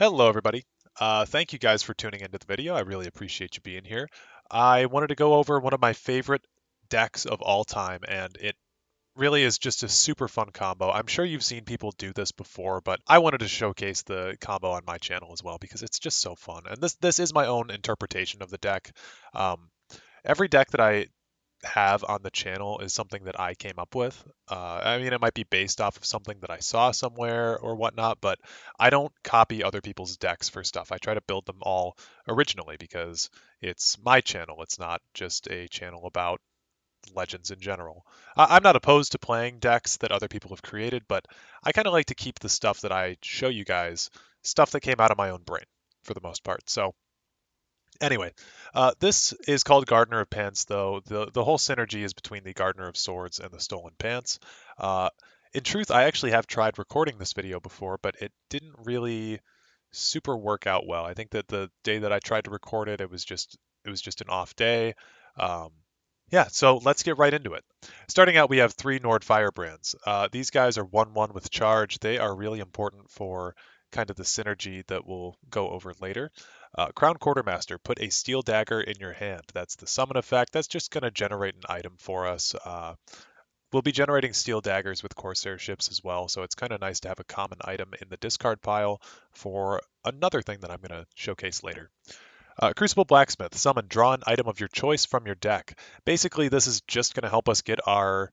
Hello, everybody. Thank you guys for tuning into the video. I really appreciate you being here. I wanted to go over one of my favorite decks of all time, and it really is just a super fun combo. I'm sure you've seen people do this before, but I wanted to showcase the combo on my channel as well because it's just so fun. And this is my own interpretation of the deck. Um, every deck that I have on the channel is something that I came up with. I mean, it might be based off of something that I saw somewhere or whatnot, but I don't copy other people's decks for stuff. I try to build them all originally because it's my channel. It's not just a channel about legends in general. I'm not opposed to playing decks that other people have created, but I kind of like to keep the stuff that I show you guys, stuff that came out of my own brain for the most part. So anyway, this is called Gardener of Pants, though. The whole synergy is between the Gardener of Swords and the Stolen Pants. Uh, in truth, I actually have tried recording this video before, but it didn't really super work out well. I think that the day that I tried to record it, it was just an off day. Um, yeah, so let's get right into it. Starting out, we have three Nord Firebrands. These guys are 1/1 with charge. They are really important for kind of the synergy that we'll go over later. Crown Quartermaster, put a steel dagger in your hand. That's the summon effect. That's just going to generate an item for us. We'll be generating steel daggers with Corsair ships as well, so it's kind of nice to have a common item in the discard pile for another thing that I'm going to showcase later. Crucible Blacksmith, summon, draw an item of your choice from your deck. Basically, this is just going to help us get our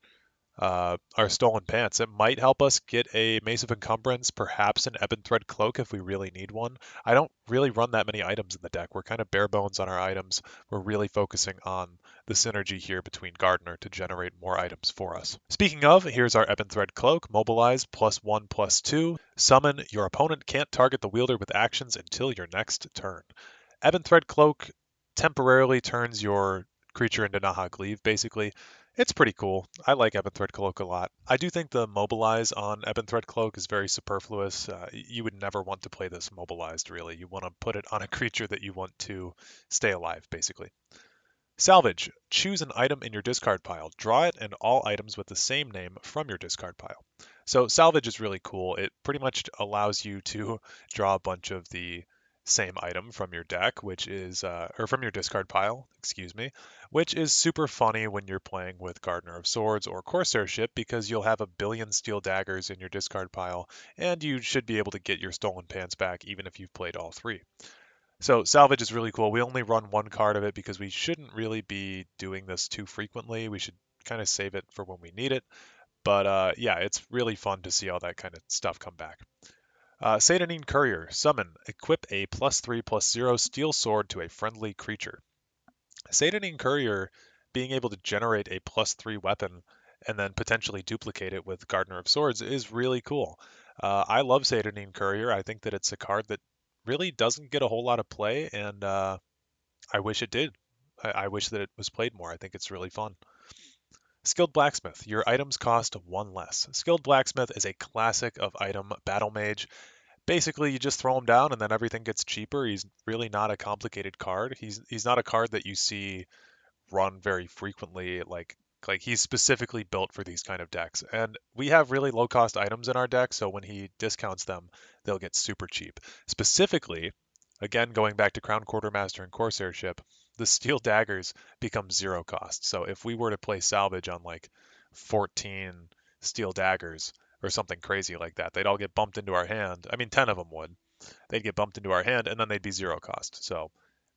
stolen pants. It might help us get a Mace of Encumbrance, perhaps an Ebon Thread Cloak if we really need one. I don't really run that many items in the deck. We're kind of bare bones on our items. We're really focusing on the synergy here between Gardener to generate more items for us. Speaking of, here's our Ebon Thread Cloak, mobilize +1/+2. Summon, your opponent can't target the wielder with actions until your next turn. Ebon Thread Cloak temporarily turns your creature into Nahagleave, basically. It's pretty cool. I like Ebon Thread Cloak a lot. I do think the Mobilize on Ebon Thread Cloak is very superfluous. You would never want to play this mobilized, really. You want to put it on a creature that you want to stay alive, basically. Salvage. Choose an item in your discard pile. Draw it and all items with the same name from your discard pile. So salvage is really cool. It pretty much allows you to draw a bunch of the same item from your deck, or from your discard pile, excuse me, which is super funny when you're playing with Gardener of Swords or Corsair Ship because you'll have a billion steel daggers in your discard pile, and you should be able to get your stolen pants back even if you've played all three. So salvage is really cool. We only run one card of it because we shouldn't really be doing this too frequently. We should kind of save it for when we need it. But yeah, it's really fun to see all that kind of stuff come back. Satanine Courier, summon, equip a +3/+0 steel sword to a friendly creature. Satanine Courier being able to generate a +3 weapon and then potentially duplicate it with Gardener of Swords is really cool. I love Satanine Courier. I think that it's a card that really doesn't get a whole lot of play, and I wish it did. I wish that it was played more. I think it's really fun. Skilled Blacksmith. Your items cost one less. Skilled Blacksmith is a classic of item Battle Mage. Basically, you just throw him down and then everything gets cheaper. He's really not a complicated card. He's not a card that you see run very frequently. Like he's specifically built for these kind of decks. And we have really low cost items in our deck, so when he discounts them, they'll get super cheap. Specifically, again going back to Crown Quartermaster and Corsair Ship, the steel daggers become zero cost. So if we were to play salvage on like 14 steel daggers or something crazy like that, they'd all get bumped into our hand. I mean, 10 of them would. They'd get bumped into our hand and then they'd be zero cost. So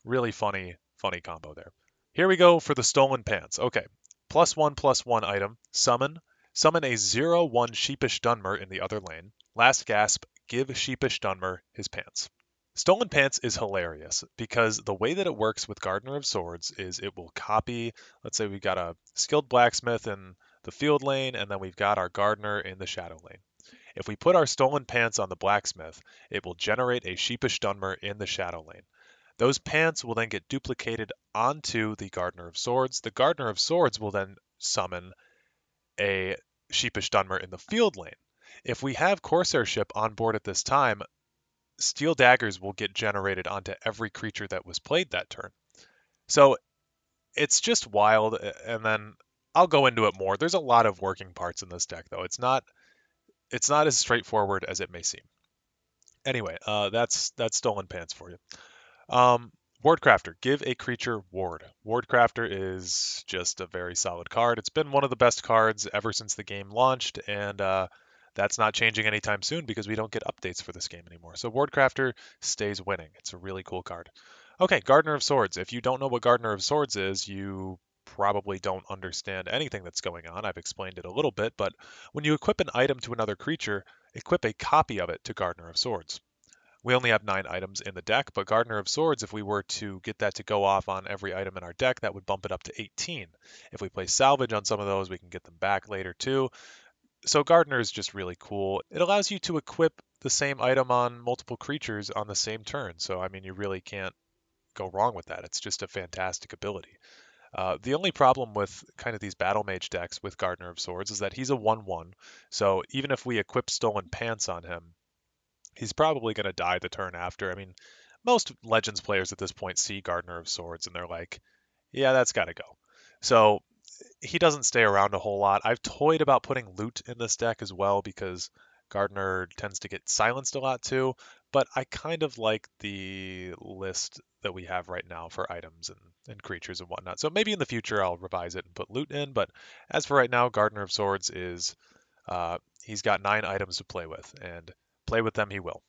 really funny combo there. Here we go for the stolen pants. Okay. +1/+1 item. Summon. Summon a 0/1 Sheepish Dunmer in the other lane. Last gasp. Give Sheepish Dunmer his pants. Stolen Pants is hilarious because the way that it works with Gardener of Swords is it will copy, let's say we've got a skilled blacksmith in the field lane and then we've got our gardener in the shadow lane. If we put our Stolen Pants on the blacksmith, it will generate a Sheepish Dunmer in the shadow lane. Those pants will then get duplicated onto the Gardener of Swords. The Gardener of Swords will then summon a Sheepish Dunmer in the field lane. If we have Corsair Ship on board at this time, steel daggers will get generated onto every creature that was played that turn. So it's just wild, and then I'll go into it more. There's a lot of working parts in this deck, though. It's not as straightforward as it may seem. Anyway, that's Stolen Pants for you. Um, Wardcrafter, give a creature ward. Wardcrafter is just a very solid card. It's been one of the best cards ever since the game launched, and that's not changing anytime soon because we don't get updates for this game anymore. So Wardcrafter stays winning. It's a really cool card. Okay, Gardener of Swords. If you don't know what Gardener of Swords is, you probably don't understand anything that's going on. I've explained it a little bit, but when you equip an item to another creature, equip a copy of it to Gardener of Swords. We only have 9 items in the deck, but Gardener of Swords, if we were to get that to go off on every item in our deck, that would bump it up to 18. If we play salvage on some of those, we can get them back later too. So Gardener is just really cool. It allows you to equip the same item on multiple creatures on the same turn. So, I mean, you really can't go wrong with that. It's just a fantastic ability. The only problem with kind of these Battle Mage decks with Gardener of Swords is that he's a 1/1. So even if we equip Stolen Pants on him, he's probably going to die the turn after. I mean, most Legends players at this point see Gardener of Swords and they're like, yeah, that's got to go. So he doesn't stay around a whole lot. I've toyed about putting loot in this deck as well because Gardener tends to get silenced a lot too, but I kind of like the list that we have right now for items and creatures and whatnot. So maybe in the future I'll revise it and put loot in, but as for right now, Gardener of Swords is he's got 9 items to play with, and play with them he will.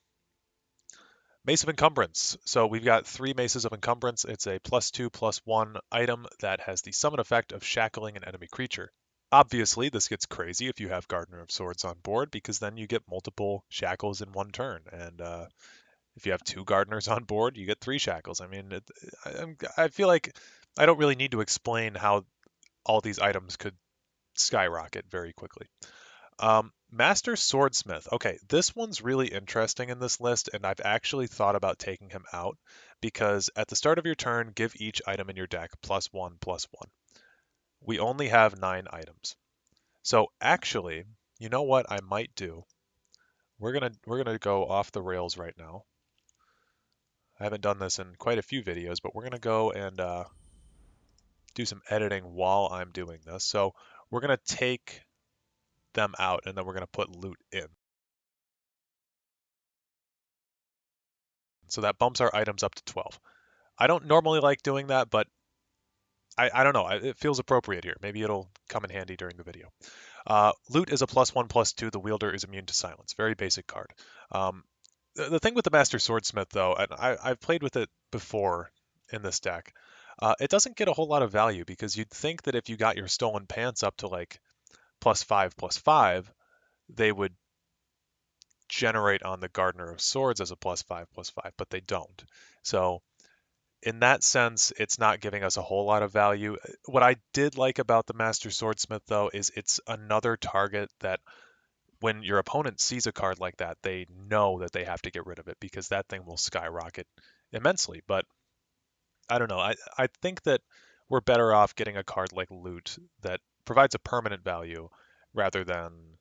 Mace of Encumbrance. So we've got 3 Maces of Encumbrance. It's a +2/+1 item that has the summon effect of shackling an enemy creature. Obviously, this gets crazy if you have Gardener of Swords on board because then you get multiple shackles in one turn. And if you have 2 Gardeners on board, you get 3 shackles. I mean, I feel like I don't really need to explain how all these items could skyrocket very quickly. Master Swordsmith. Okay, this one's really interesting in this list, and I've actually thought about taking him out because at the start of your turn, give each item in your deck +1/+1. We only have 9 items. So actually, you know what I might do? We're gonna go off the rails right now. I haven't done this in quite a few videos, but we're gonna go and do some editing while I'm doing this. So we're gonna take them out, and then we're gonna put loot in. So that bumps our items up to 12. I don't normally like doing that, but I don't know. It feels appropriate here. Maybe it'll come in handy during the video. Loot is a +1/+2. The wielder is immune to silence. Very basic card. Um, the thing with the Master Swordsmith, though, and I've played with it before in this deck, it doesn't get a whole lot of value because you'd think that if you got your Stolen Pants up to like +5/+5, they would generate on the Gardener of Swords as a +5/+5, but they don't. So in that sense, it's not giving us a whole lot of value. What I did like about the Master Swordsmith, though, is it's another target that when your opponent sees a card like that, they know that they have to get rid of it because that thing will skyrocket immensely. But I don't know. I think that we're better off getting a card like Loot that provides a permanent value rather than,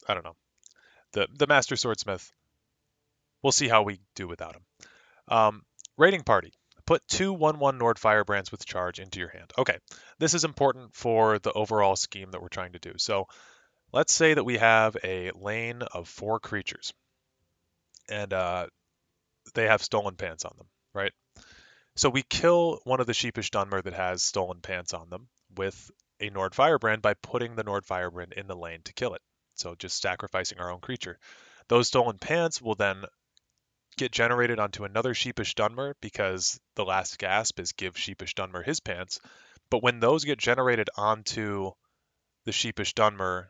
I don't know, the Master Swordsmith. We'll see how we do without him. Raiding Party. Put 2/1/1 Nord Firebrands with charge into your hand. Okay, this is important for the overall scheme that we're trying to do. So let's say that we have a lane of 4 creatures, and they have Stolen Pants on them, right? So we kill one of the Sheepish Dunmer that has Stolen Pants on them with a Nord Firebrand by putting the Nord Firebrand in the lane to kill it. So just sacrificing our own creature. Those Stolen Pants will then get generated onto another Sheepish Dunmer because the last gasp is give Sheepish Dunmer his pants. But when those get generated onto the Sheepish Dunmer,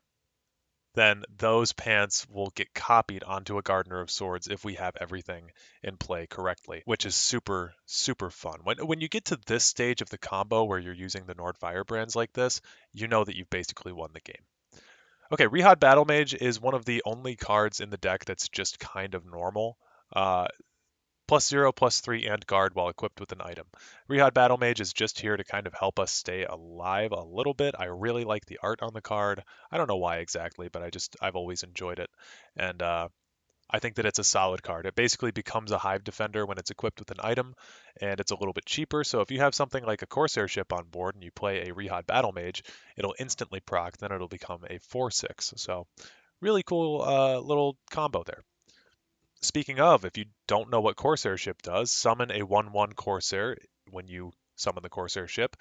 then those pants will get copied onto a Gardener of Swords if we have everything in play correctly, which is super, super fun. When you get to this stage of the combo where you're using the Nord Firebrands like this, you know that you've basically won the game. Okay, Rihad Battle Mage is one of the only cards in the deck that's just kind of normal. +0, +3, and guard while equipped with an item. Rihad Battle Mage is just here to kind of help us stay alive a little bit. I really like the art on the card. I don't know why exactly, but I've always enjoyed it. And I think that it's a solid card. It basically becomes a Hive Defender when it's equipped with an item, and it's a little bit cheaper. So if you have something like a Corsair ship on board and you play a Rihad Battle Mage, it'll instantly proc, then it'll become a 4/6. So really cool little combo there. speaking of, if you don't know what Corsair ship does, summon a 1/1 Corsair when you summon the Corsair ship.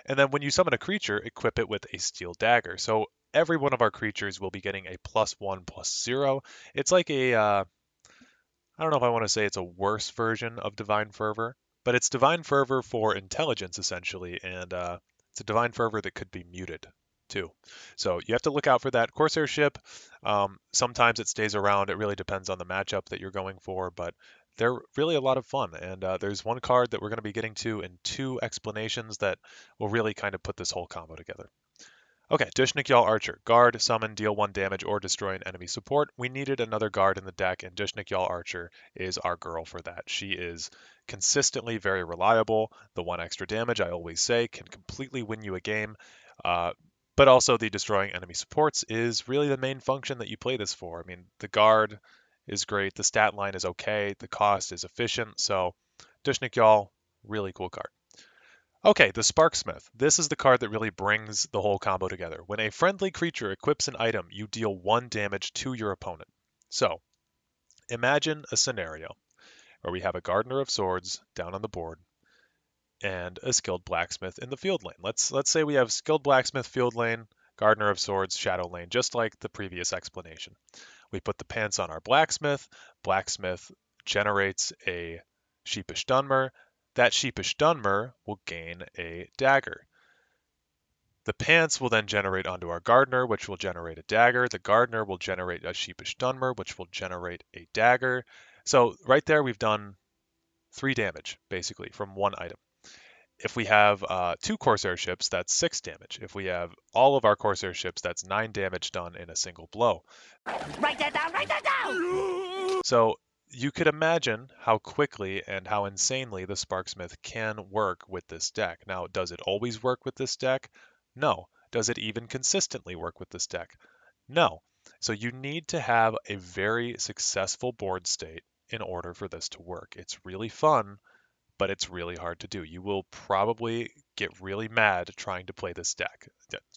And then when you summon a creature, equip it with a steel dagger. So every one of our creatures will be getting a +1/+0. It's like I don't know if I want to say it's a worse version of Divine Fervor, but it's Divine Fervor for intelligence essentially, and it's a Divine Fervor that could be muted too. So you have to look out for that Corsair ship. Sometimes it stays around. It really depends on the matchup that you're going for, but they're really a lot of fun. And there's one card that we're going to be getting to in two explanations that will really kind of put this whole combo together. Okay, Dishnik Yal Archer. Guard, summon, deal 1 damage, or destroy an enemy support. We needed another guard in the deck, and Dishnik Yal Archer is our girl for that. She is consistently very reliable. The 1 extra damage, I always say, can completely win you a game. Uh, but also, the destroying enemy supports is really the main function that you play this for. I mean, the guard is great, the stat line is okay, the cost is efficient, so Dishnik Yal, really cool card. Okay, the Sparksmith. This is the card that really brings the whole combo together. When a friendly creature equips an item, you deal 1 damage to your opponent. So, imagine a scenario where we have a Gardener of Swords down on the board and a Skilled Blacksmith in the field lane. Let's say we have Skilled Blacksmith field lane, Gardener of Swords shadow lane, just like the previous explanation. We put the pants on our Blacksmith. Blacksmith generates a Sheepish Dunmer. That Sheepish Dunmer will gain a dagger. The pants will then generate onto our gardener, which will generate a dagger. The gardener will generate a sheepish Dunmer, which will generate a dagger. So right there, we've done 3 damage, basically, from one item. If we have 2 Corsair ships, that's 6 damage. If we have all of our Corsair ships, that's 9 damage done in a single blow. Write that down, write that down! So you could imagine how quickly and how insanely the Sparksmith can work with this deck. Now, does it always work with this deck? No. Does it even consistently work with this deck? No. So you need to have a very successful board state in order for this to work. It's really fun, but it's really hard to do. You will probably get really mad trying to play this deck.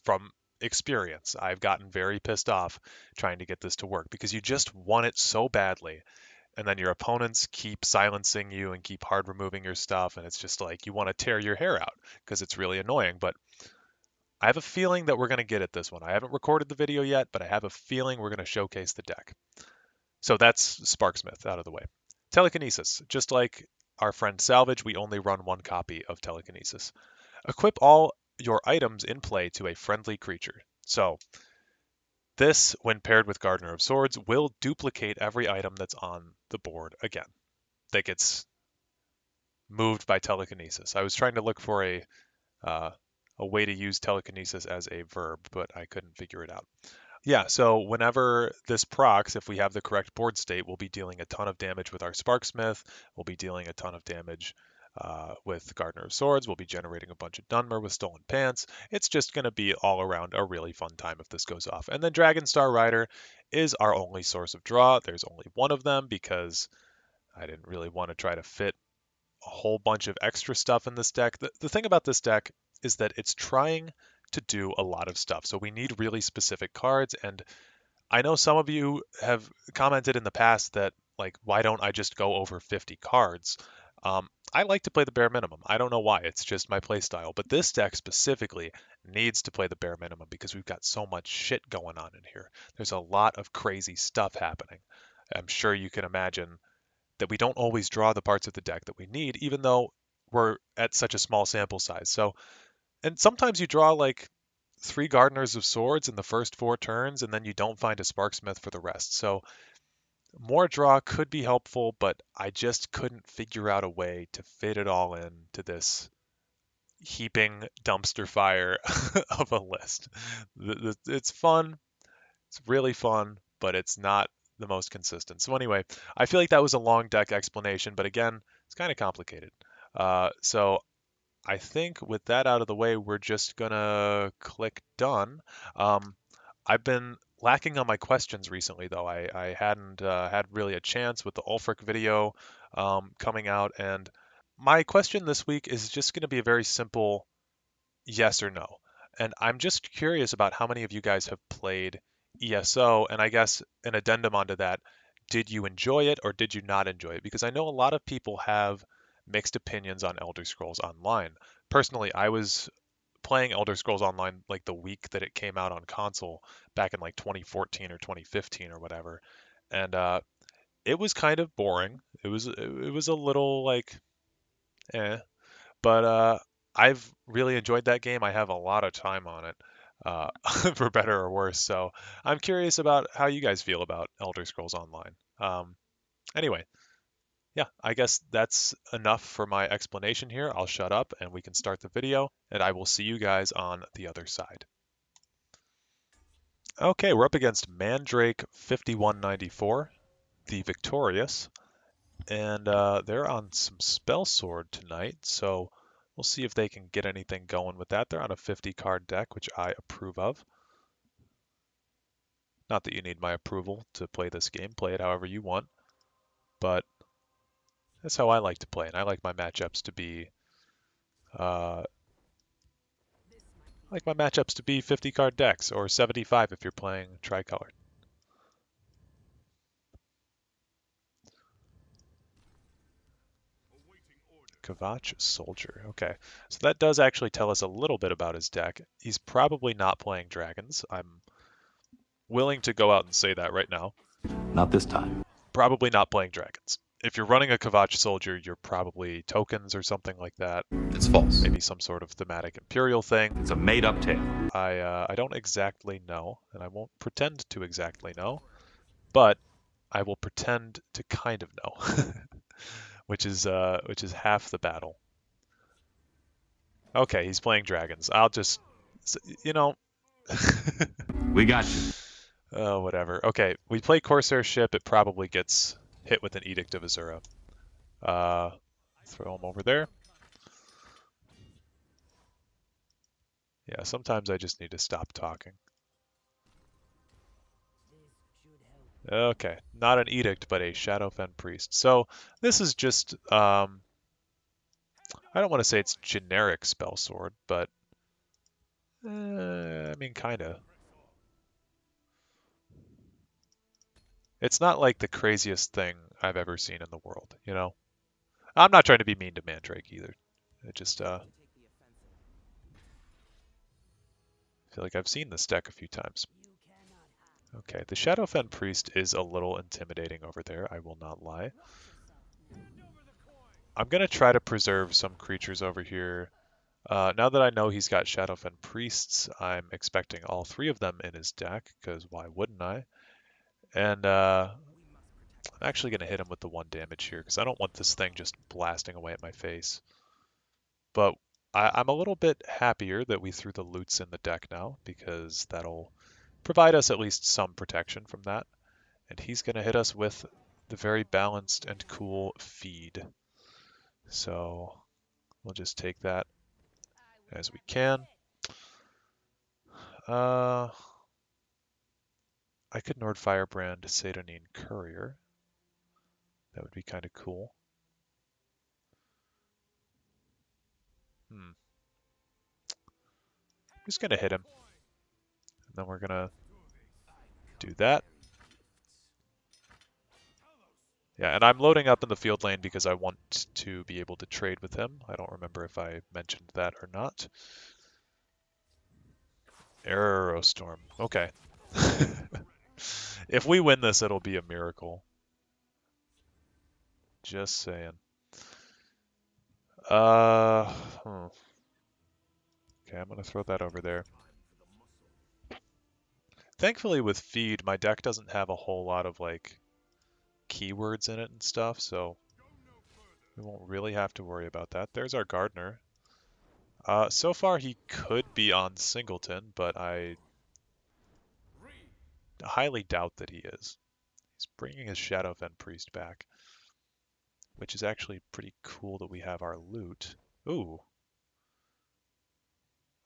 From experience, I've gotten very pissed off trying to get this to work because you just want it so badly, and then your opponents keep silencing you and keep hard removing your stuff, and it's just like you want to tear your hair out because it's really annoying. But I have a feeling that we're going to get at this one. I haven't recorded the video yet, but I have a feeling we're going to showcase the deck. So that's Sparksmith out of the way. Telekinesis. Just like our friend Salvage, we only run 1 copy of Telekinesis. Equip all your items in play to a friendly creature. So this, when paired with Gardener of Swords, will duplicate every item that's on the board again that gets moved by telekinesis. I was trying to look for a way to use telekinesis as a verb, but I couldn't figure it out. Yeah, so whenever this procs, if we have the correct board state, we'll be dealing a ton of damage with our Sparksmith. We'll be dealing a ton of damage with Gardener of Swords. We'll be generating a bunch of Dunmer with Stolen Pants. It's just going to be all around a really fun time if this goes off. And then Dragon Star Rider is our only source of draw. There's only one of them because I didn't really want to try to fit a whole bunch of extra stuff in this deck. The thing about this deck is that it's trying to do a lot of stuff. So we need really specific cards. And I know some of you have commented in the past that, like, why don't I just go over 50 cards? I like to play the bare minimum. I don't know why. It's just my play style. But this deck specifically needs to play the bare minimum because we've got so much shit going on in here. There's a lot of crazy stuff happening. I'm sure you can imagine that we don't always draw the parts of the deck that we need, even though we're at such a small sample size. So, and sometimes you draw like 3 Gardeners of Swords in the first 4 turns, and then you don't find a Sparksmith for the rest. So, more draw could be helpful, but I just couldn't figure out a way to fit it all into this heaping dumpster fire of a list. It's fun, it's really fun, but it's not the most consistent. So anyway, I feel like that was a long deck explanation, but again, it's kind of complicated. So I think with that out of the way, we're just gonna click done. I've been lacking on my questions recently, though. I hadn't had really a chance with the Ulfric video coming out, and my question this week is just going to be a very simple yes or no. And I'm just curious about how many of you guys have played ESO, and I guess an addendum onto that. did you enjoy it or did you not enjoy it? Because I know a lot of people have mixed opinions on Elder Scrolls Online. Personally, I was playing Elder Scrolls Online like the week that it came out on console back in like 2014 or 2015 or whatever. And it was kind of boring. It was a little like eh, but I've really enjoyed that game. I have a lot of time on it, for better or worse. So I'm curious about how you guys feel about Elder Scrolls Online. Anyway, yeah, I guess that's enough for my explanation here. I'll shut up and we can start the video, and I will see you guys on the other side. Okay, we're up against Mandrake 5194, the Victorious, and they're on some Spell Sword tonight, so we'll see if they can get anything going with that. They're on a 50 card deck, which I approve of. Not that you need my approval to play this game, play it however you want, but that's how I like to play, and I like my matchups to be 50 card decks, or 75 if you're playing tricolored. Kvatch Soldier. Okay, so that does actually tell us a little bit about his deck. He's probably not playing dragons. I'm willing to go out and say that right now. Not this time. Probably not playing dragons. If you're running a Kvatch Soldier, you're probably tokens or something like that. It's false. Maybe some sort of thematic Imperial thing. It's a made-up tale. I don't exactly know, and I won't pretend to exactly know, but I will pretend to kind of know, which is half the battle. Okay, he's playing dragons. I'll just, you know, We got you. oh, whatever. Okay, we play Corsair ship. It probably gets hit with an Edict of Azura. Throw him over there. Yeah, sometimes I just need to stop talking. Okay, not an Edict, but a Shadowfen Priest. So this is just, I don't want to say it's generic spell sword, but, I mean, kinda. It's not like the craziest thing I've ever seen in the world, you know? I'm not trying to be mean to Mandrake either. It just, feel like I've seen this deck a few times. Okay, the Shadowfen Priest is a little intimidating over there, I will not lie. I'm going to try to preserve some creatures over here. Now that I know he's got Shadowfen Priests, I'm expecting all three of them in his deck, because why wouldn't I? And I'm actually going to hit him with the 1 damage here, because I don't want this thing just blasting away at my face. But I'm a little bit happier that we threw the loots in the deck now, because that'll provide us at least some protection from that. And he's going to hit us with the very balanced and cool feed. So we'll just take that as we can. I could Nord Firebrand Sadonine Courier. That would be kind of cool. I'm just going to hit him. And then we're going to do that. Yeah, and I'm loading up in the field lane because I want to be able to trade with him. I don't remember if I mentioned that or not. Aerostorm. Okay. If we win this, it'll be a miracle. Just saying. Okay, I'm gonna throw that over there. Thankfully with feed, my deck doesn't have a whole lot of like keywords in it and stuff, so we won't really have to worry about that. There's our Gardener. So far he could be on Singleton, but I highly doubt that he is. He's bringing his Shadowfen Priest back, which is actually pretty cool that we have our loot. Ooh.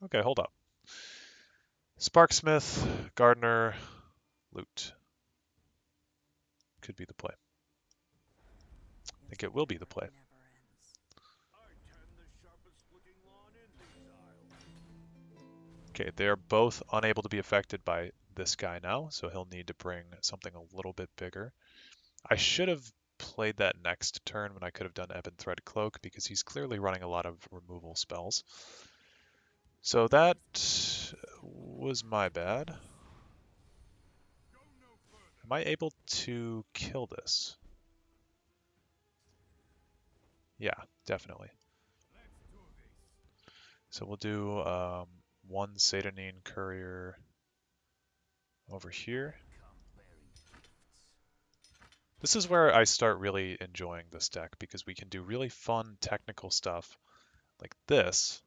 Okay, hold up. Sparksmith, Gardener, loot. Could be the play. I think it will be the play. Okay, they're both unable to be affected by this guy now, so he'll need to bring something a little bit bigger. I should have played that next turn when I could have done Ebon Thread Cloak because he's clearly running a lot of removal spells. So that was my bad. Am I able to kill this? Yeah, definitely. So we'll do one Satanine Courier over here. This is where I start really enjoying this deck because we can do really fun technical stuff like this.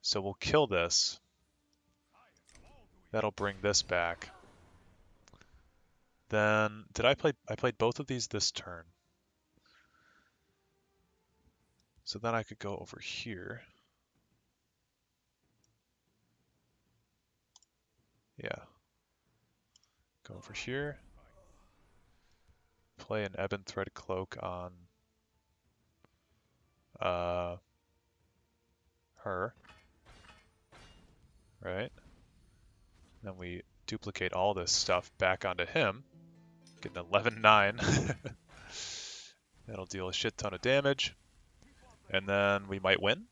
So we'll kill this. That'll bring this back. Then, I played both of these this turn. So then I could go over here. Yeah. Go over here. Play an Ebon Thread Cloak on her. Right? Then we duplicate all this stuff back onto him. Get an 11-9. That'll deal a shit ton of damage. And then we might win.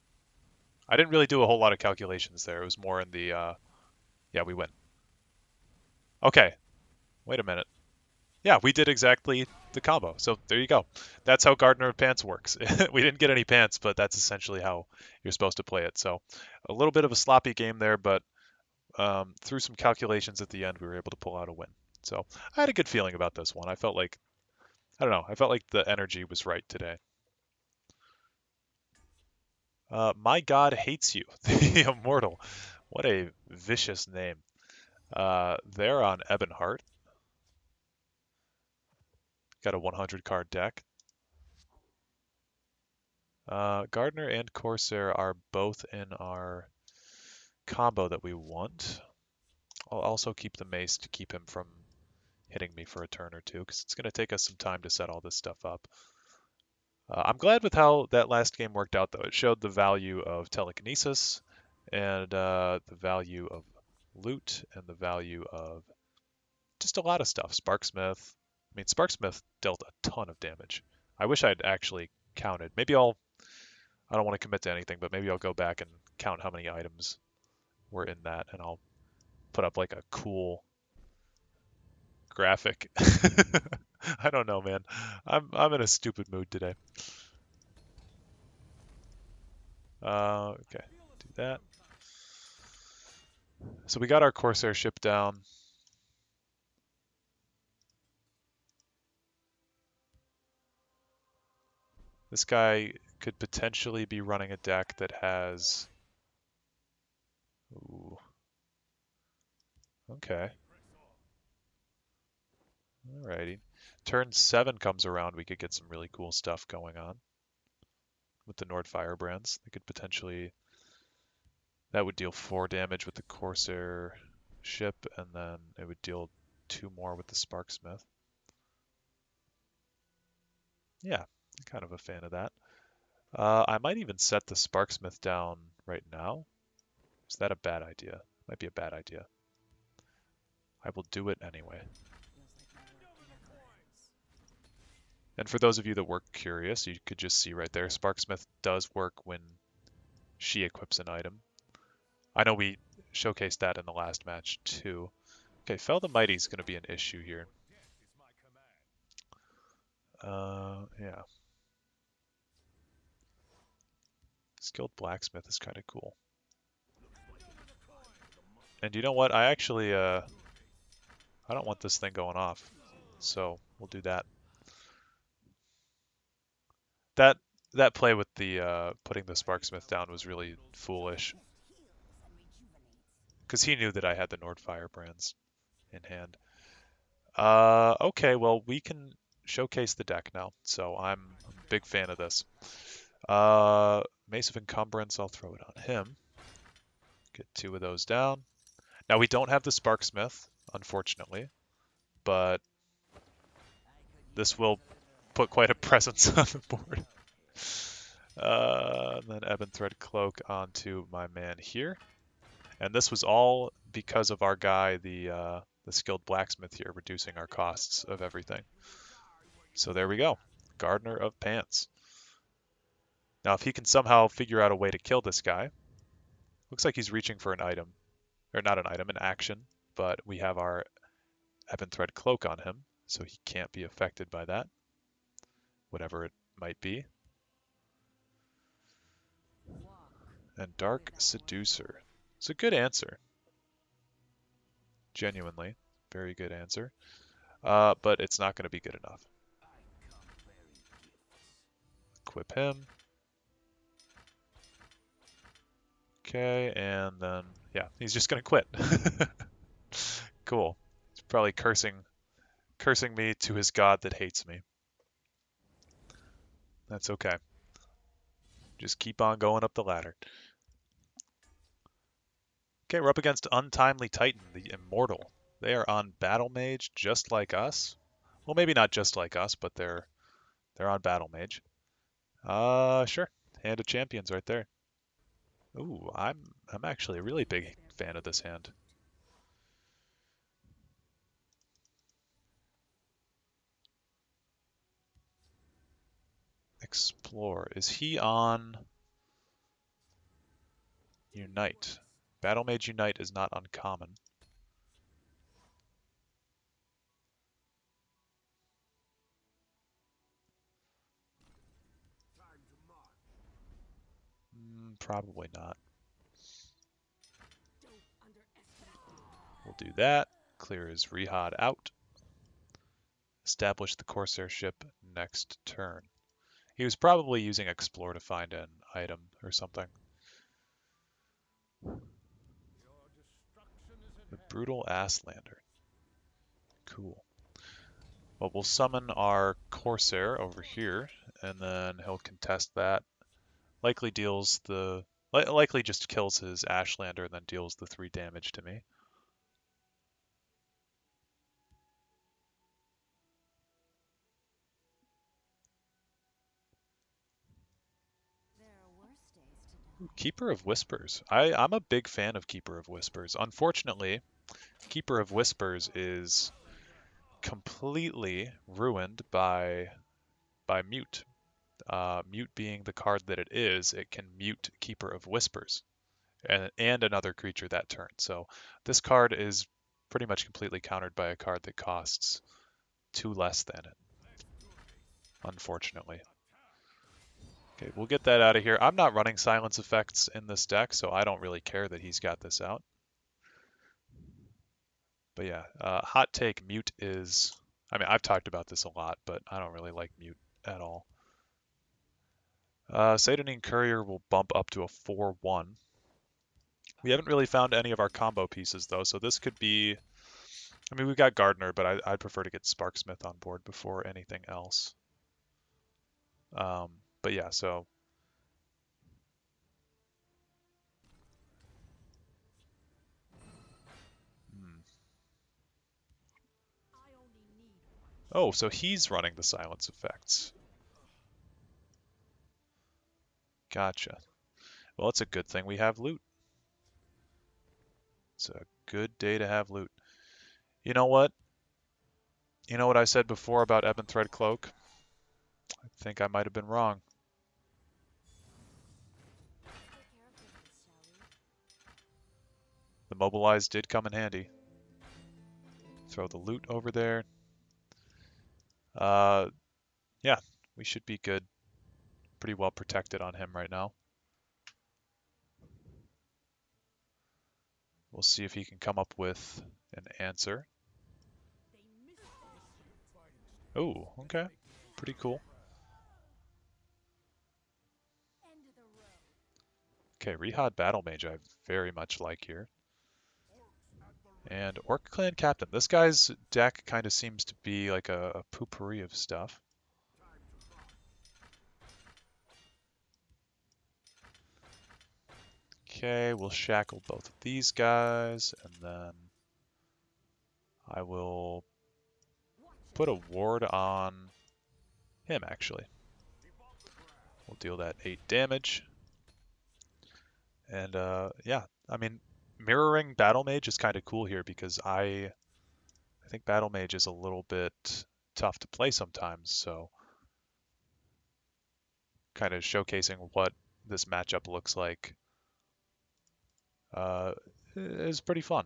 I didn't really do a whole lot of calculations there. It was more in the, yeah, we win. Okay, wait a minute. Yeah, we did exactly the combo. So there you go. That's how Gardener of Pants works. We didn't get any pants, but that's essentially how you're supposed to play it. So a little bit of a sloppy game there, but through some calculations at the end, we were able to pull out a win. So I had a good feeling about this one. I felt like, I don't know, I felt like the energy was right today. My God Hates You, the Immortal. What a vicious name. They're on Ebonheart. Got a 100 card deck. Gardener and Corsair are both in our combo that we want. I'll also keep the Mace to keep him from hitting me for a turn or two, because it's going to take us some time to set all this stuff up. I'm glad with how that last game worked out, though. It showed the value of telekinesis and the value of loot and the value of just a lot of stuff. Sparksmith. I mean, Sparksmith dealt a ton of damage. I wish I'd actually counted. Maybe I don't want to commit to anything, but maybe I'll go back and count how many items were in that, and I'll put up like a cool graphic. I don't know, man. I'm in a stupid mood today. Okay, do that. So we got our Corsair ship down. This guy could potentially be running a deck that has... Ooh. Okay. Alrighty. Turn 7 comes around, we could get some really cool stuff going on with the Nord Firebrands. They could potentially... That would deal 4 damage with the Corsair ship, and then it would deal 2 more with the Sparksmith. Yeah, I'm kind of a fan of that. I might even set the Sparksmith down right now. Is that a bad idea? Might be a bad idea. I will do it anyway. And for those of you that were curious, you could just see right there, Sparksmith does work when she equips an item. I know we showcased that in the last match too. Okay, Fell the Mighty is going to be an issue here. Yeah. Skilled Blacksmith is kind of cool. And you know what? I actually, I don't want this thing going off. So we'll do that. That play with the putting the Sparksmith down was really foolish. Because he knew that I had the Nord Firebrands in hand. Okay, well, we can showcase the deck now. So I'm a big fan of this. Mace of Encumbrance, I'll throw it on him. Get 2 of those down. Now we don't have the Sparksmith, unfortunately, but this will put quite a presence on the board. And then Ebon Thread Cloak onto my man here. And this was all because of our guy, the the skilled blacksmith here, reducing our costs of everything. So there we go. Gardener of Pants. Now, if he can somehow figure out a way to kill this guy, looks like he's reaching for an item, or not an item, an action, but we have our Ebon Thread Cloak on him, so he can't be affected by that, whatever it might be. And Dark Seducer. It's a good answer. Genuinely, very good answer. But it's not going to be good enough. Equip him. Okay, and then, yeah, he's just going to quit. Cool. He's probably cursing me to his god that hates me. That's okay. Just keep on going up the ladder. Okay, we're up against Untimely Titan, the Immortal. They are on Battle Mage just like us. Well, maybe not just like us, but they're on Battle Mage. Sure. Hand of Champions right there. Ooh, I'm actually a really big fan of this hand. Explore. Is he on Unite? Battle Mage Unite is not uncommon. Probably not. We'll do that. Clear his Rihad out. Establish the Corsair ship next turn. He was probably using Explore to find an item or something. The Brutal Asslander. Cool. Well, we'll summon our Corsair over here, and then he'll contest that. Likely just kills his Ashlander and then deals the 3 damage to me. Ooh, Keeper of Whispers. I'm a big fan of Keeper of Whispers. Unfortunately, Keeper of Whispers is completely ruined by Mute. Mute being the card that it is, it can mute Keeper of Whispers and another creature that turn. So this card is pretty much completely countered by a card that costs 2 less than it, unfortunately. Okay, we'll get that out of here. I'm not running silence effects in this deck, so I don't really care that he's got this out. But yeah, hot take, Mute is... I mean, I've talked about this a lot, but I don't really like Mute at all. Satanine Courier will bump up to a 4-1. We haven't really found any of our combo pieces, though, so this could be... I mean, we've got Gardener, but I'd prefer to get Sparksmith on board before anything else. But yeah, so... Oh, so he's running the silence effects. Gotcha. Well, it's a good thing we have loot. It's a good day to have loot. You know what? You know what I said before about Ebon Thread Cloak? I think I might have been wrong. The Mobilize did come in handy. Throw the loot over there. Yeah, we should be good. Pretty well protected on him right now. We'll see if he can come up with an answer. Oh, okay. Pretty cool. Okay, Rihad Battle Mage I very much like here. And Orc Clan Captain. This guy's deck kind of seems to be like a potpourri of stuff. Okay, we'll shackle both of these guys, and then I will put a ward on him, actually. We'll deal that 8 damage. And yeah, I mean, mirroring Battle Mage is kind of cool here because I think Battle Mage is a little bit tough to play sometimes, so kind of showcasing what this matchup looks like is pretty fun.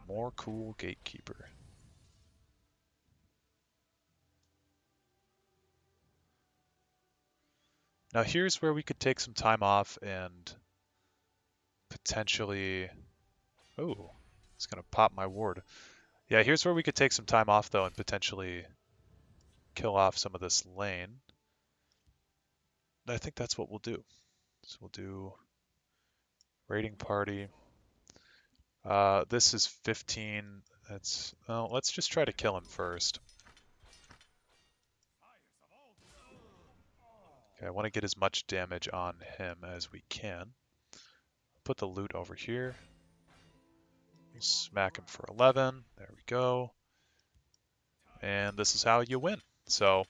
More cool Gatekeeper. Now here's where we could take some time off and potentially... Oh, it's going to pop my ward. Yeah, here's where we could take some time off, though, and potentially kill off some of this lane. I think that's what we'll do. So we'll do raiding party. This is 15. That's, well, let's just try to kill him first. Okay, I want to get as much damage on him as we can. Put the loot over here. Smack him for 11. There we go. And this is how you win. So,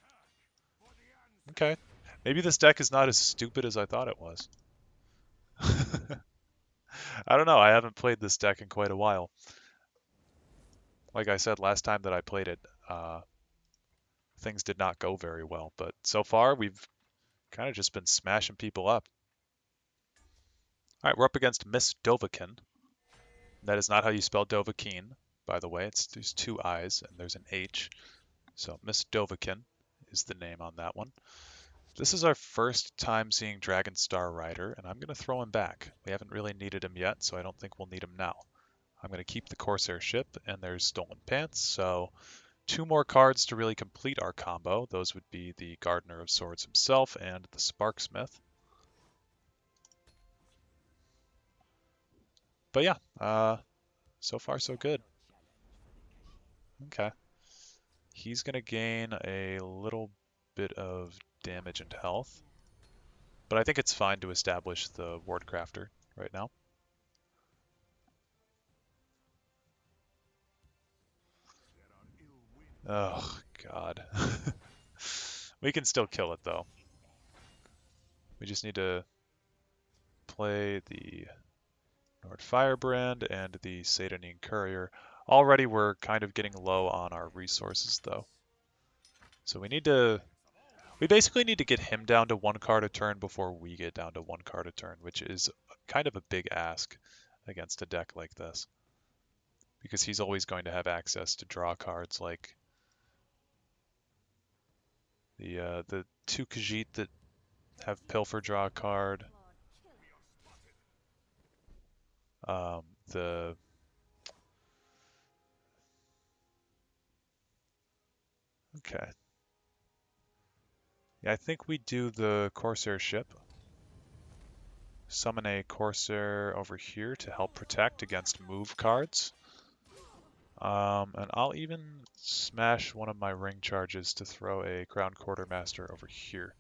okay. Maybe this deck is not as stupid as I thought it was. I don't know. I haven't played this deck in quite a while. Like I said last time that I played it, things did not go very well. But so far, we've kind of just been smashing people up. All right, we're up against Miss Dovahkiin. That is not how you spell Dovahkiin, by the way. There's two I's and there's an H. So Miss Dovahkiin is the name on that one. This is our first time seeing Dragon Star Rider, and I'm going to throw him back. We haven't really needed him yet, so I don't think we'll need him now. I'm going to keep the Corsair ship, and there's Stolen Pants, so 2 more cards to really complete our combo. Those would be the Gardener of Swords himself and the Sparksmith. But yeah, so far so good. Okay. He's going to gain a little bit of damage and health. But I think it's fine to establish the Ward Crafter right now. Oh, God. We can still kill it, though. We just need to play the Nord Firebrand and the Satanine Courier. Already we're kind of getting low on our resources, though. So we basically need to get him down to 1 card a turn before we get down to 1 card a turn, which is kind of a big ask against a deck like this. Because he's always going to have access to draw cards like the 2 Khajiit that have Pilfer draw a card. Okay. Yeah, I think we do the Corsair ship. Summon a Corsair over here to help protect against move cards. And I'll even smash one of my ring charges to throw a Crown Quartermaster over here.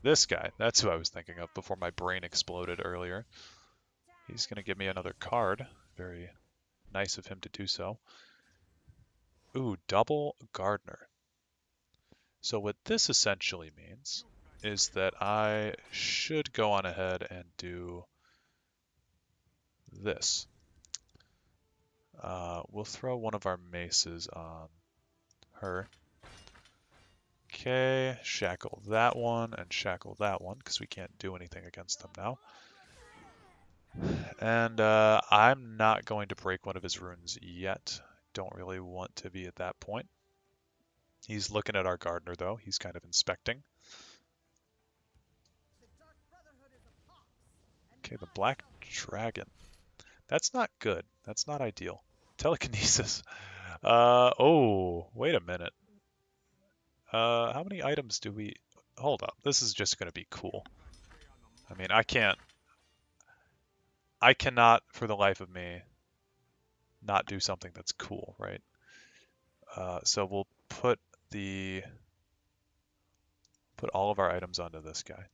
This guy, that's who I was thinking of before my brain exploded earlier. He's going to give me another card. Very nice of him to do so. Ooh, double Gardener. So what this essentially means is that I should go on ahead and do this. We'll throw one of our maces on her. Okay, shackle that one and shackle that one because we can't do anything against them now. And I'm not going to break one of his runes yet. Don't really want to be at that point. He's looking at our Gardener though. He's kind of inspecting. Okay, the Black Dragon. That's not good. That's not ideal. Telekinesis. Oh, wait a minute. How many items do we... Hold up. This is just going to be cool. I mean, I cannot, for the life of me, not do something that's cool, right? So we'll put all of our items onto this guy.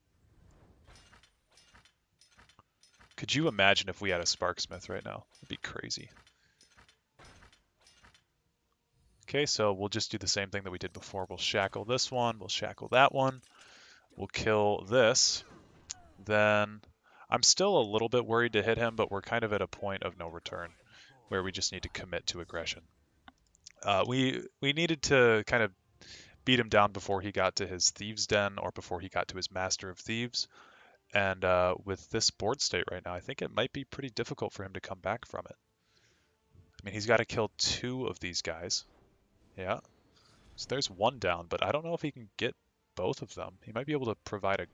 Could you imagine if we had a Sparksmith right now? It'd be crazy. Okay, so we'll just do the same thing that we did before. We'll shackle this one, we'll shackle that one, we'll kill this. Then I'm still a little bit worried to hit him, but we're kind of at a point of no return where we just need to commit to aggression. We needed to kind of beat him down before he got to his Thieves' Den or before he got to his Master of Thieves. And with this board state right now, I think it might be pretty difficult for him to come back from it. I mean, he's got to kill 2 of these guys. Yeah. So there's 1 down, but I don't know if he can get both of them. He might be able to provide a...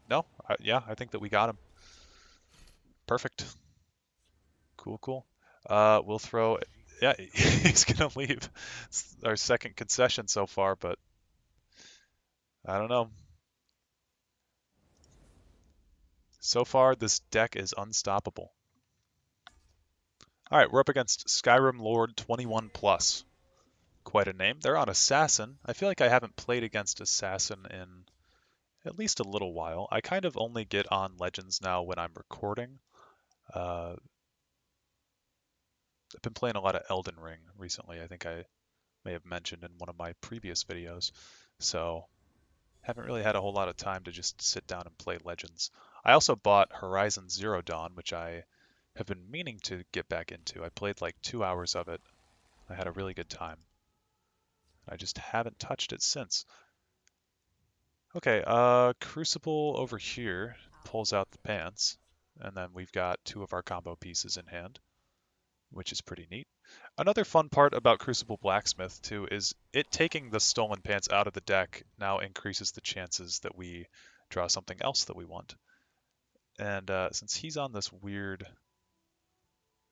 No? Yeah, I think that we got him. Perfect. Cool, cool. We'll throw... Yeah, he's going to leave. It's our second concession so far, but I don't know. So far, this deck is unstoppable. All right, we're up against Skyrim Lord 21 Plus. Quite a name. They're on Assassin. I feel like I haven't played against Assassin in at least a little while. I kind of only get on Legends now when I'm recording. I've been playing a lot of Elden Ring recently. I think I may have mentioned in one of my previous videos. So haven't really had a whole lot of time to just sit down and play Legends. I also bought Horizon Zero Dawn, which I have been meaning to get back into. I played like 2 hours of it. I had a really good time. I just haven't touched it since. Okay, Crucible over here pulls out the pants, and then we've got 2 of our combo pieces in hand, which is pretty neat. Another fun part about Crucible Blacksmith, too, is it taking the stolen pants out of the deck now increases the chances that we draw something else that we want. And since he's on this weird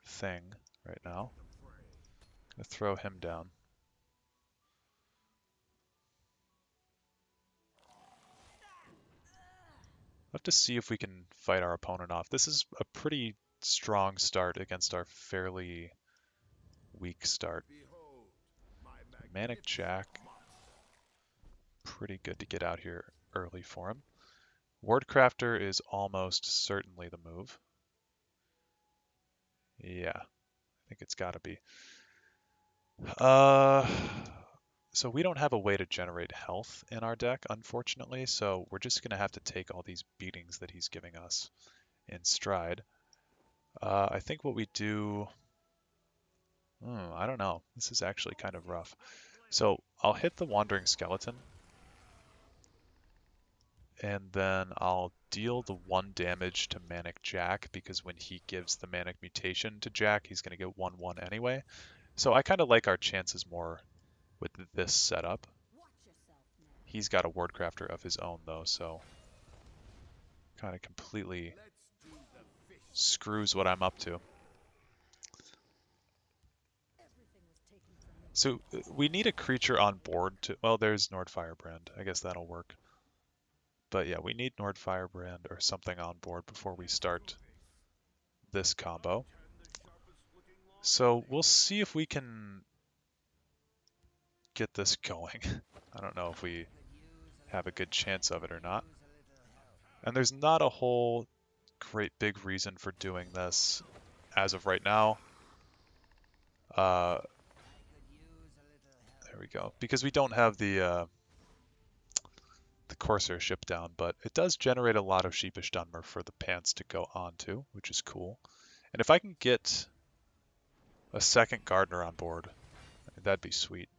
thing right now, I'm going to throw him down. We'll have to see if we can fight our opponent off. This is a pretty strong start against our fairly weak start. Manic Jack, pretty good to get out here early for him. Wardcrafter is almost certainly the move. Yeah, I think it's got to be. So we don't have a way to generate health in our deck, unfortunately, so we're just going to have to take all these beatings that he's giving us in stride. I think what we do... I don't know. This is actually kind of rough. So I'll hit the Wandering Skeleton, and then I'll deal the 1 damage to Manic Jack, because when he gives the Manic Mutation to Jack, he's going to get 1/1 anyway. So I kind of like our chances more with this setup. He's got a Wardcrafter of his own, though, so kind of completely screws what I'm up to. So we need a creature on board to... Well, there's Nord Firebrand. I guess that'll work. But yeah, we need Nord Firebrand or something on board before we start this combo. So we'll see if we can get this going. I don't know if we have a good chance of it or not. And there's not a whole great big reason for doing this as of right now. There we go. Because we don't have the Corsair ship down, but it does generate a lot of Sheepish Dunmer for the pants to go onto, which is cool. And if I can get a second Gardener on board, that'd be sweet.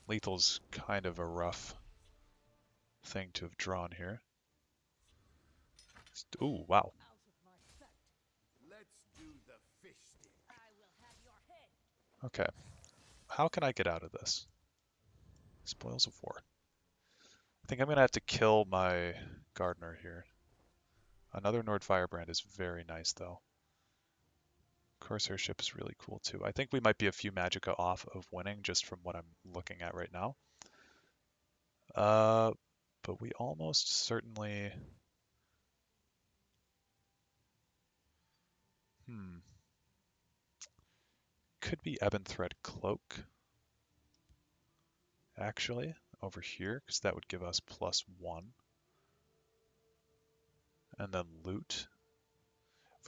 Lethal's kind of a rough thing to have drawn here. Ooh, wow. Okay. How can I get out of this? Spoils of War. I think I'm going to have to kill my Gardener here. Another Nord Firebrand is very nice, though. Corsair ship is really cool, too. I think we might be a few Magicka off of winning, just from what I'm looking at right now. But we almost certainly... Could be Ebon Thread Cloak, actually, over here, because that would give us +1. And then Loot.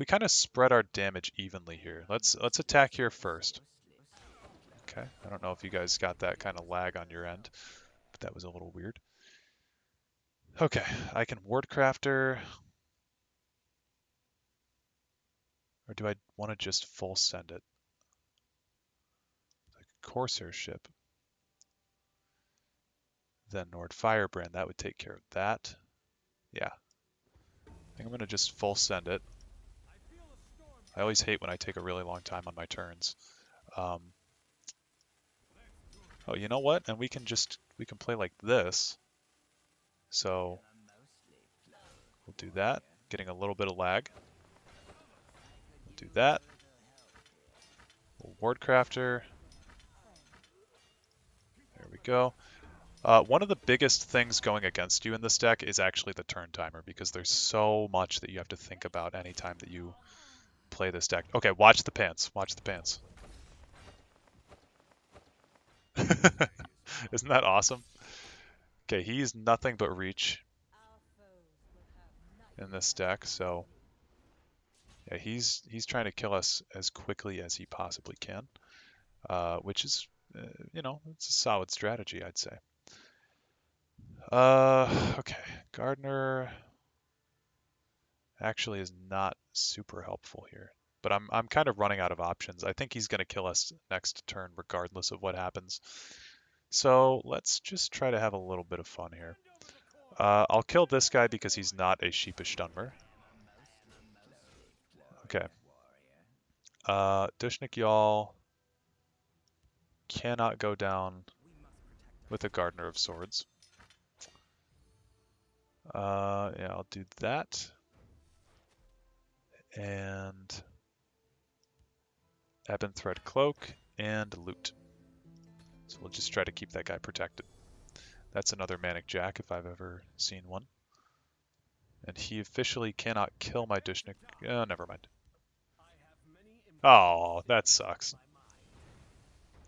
we kind of spread our damage evenly here. Let's attack here first. Okay, I don't know if you guys got that kind of lag on your end, but that was a little weird. Okay, I can Wardcrafter. Or do I want to just full send it? Like a Corsair ship. Then Nord Firebrand, that would take care of that. Yeah. I think I'm going to just full send it. I always hate when I take a really long time on my turns. Oh, you know what? And we can play like this. So we'll do that. Getting a little bit of lag. We'll do that. Wardcrafter. There we go. One of the biggest things going against you in this deck is actually the turn timer, because there's so much that you have to think about anytime that you play this deck. Okay, watch the pants. Watch the pants. Isn't that awesome? Okay, he's nothing but reach in this deck, so yeah, he's trying to kill us as quickly as he possibly can, which is, you know, it's a solid strategy, I'd say. Okay, Gardener actually is not super helpful here, but I'm kind of running out of options. I think he's going to kill us next turn regardless of what happens. So let's just try to have a little bit of fun here. I'll kill this guy because he's not a Sheepish Dunmer. Okay. Dushnik Yal cannot go down with a Gardener of Swords. Yeah, I'll do that. And Ebon Thread Cloak and Loot. So we'll just try to keep that guy protected. That's another Manic Jack if I've ever seen one. And he officially cannot kill my Dushnik. Never mind. Oh, that sucks.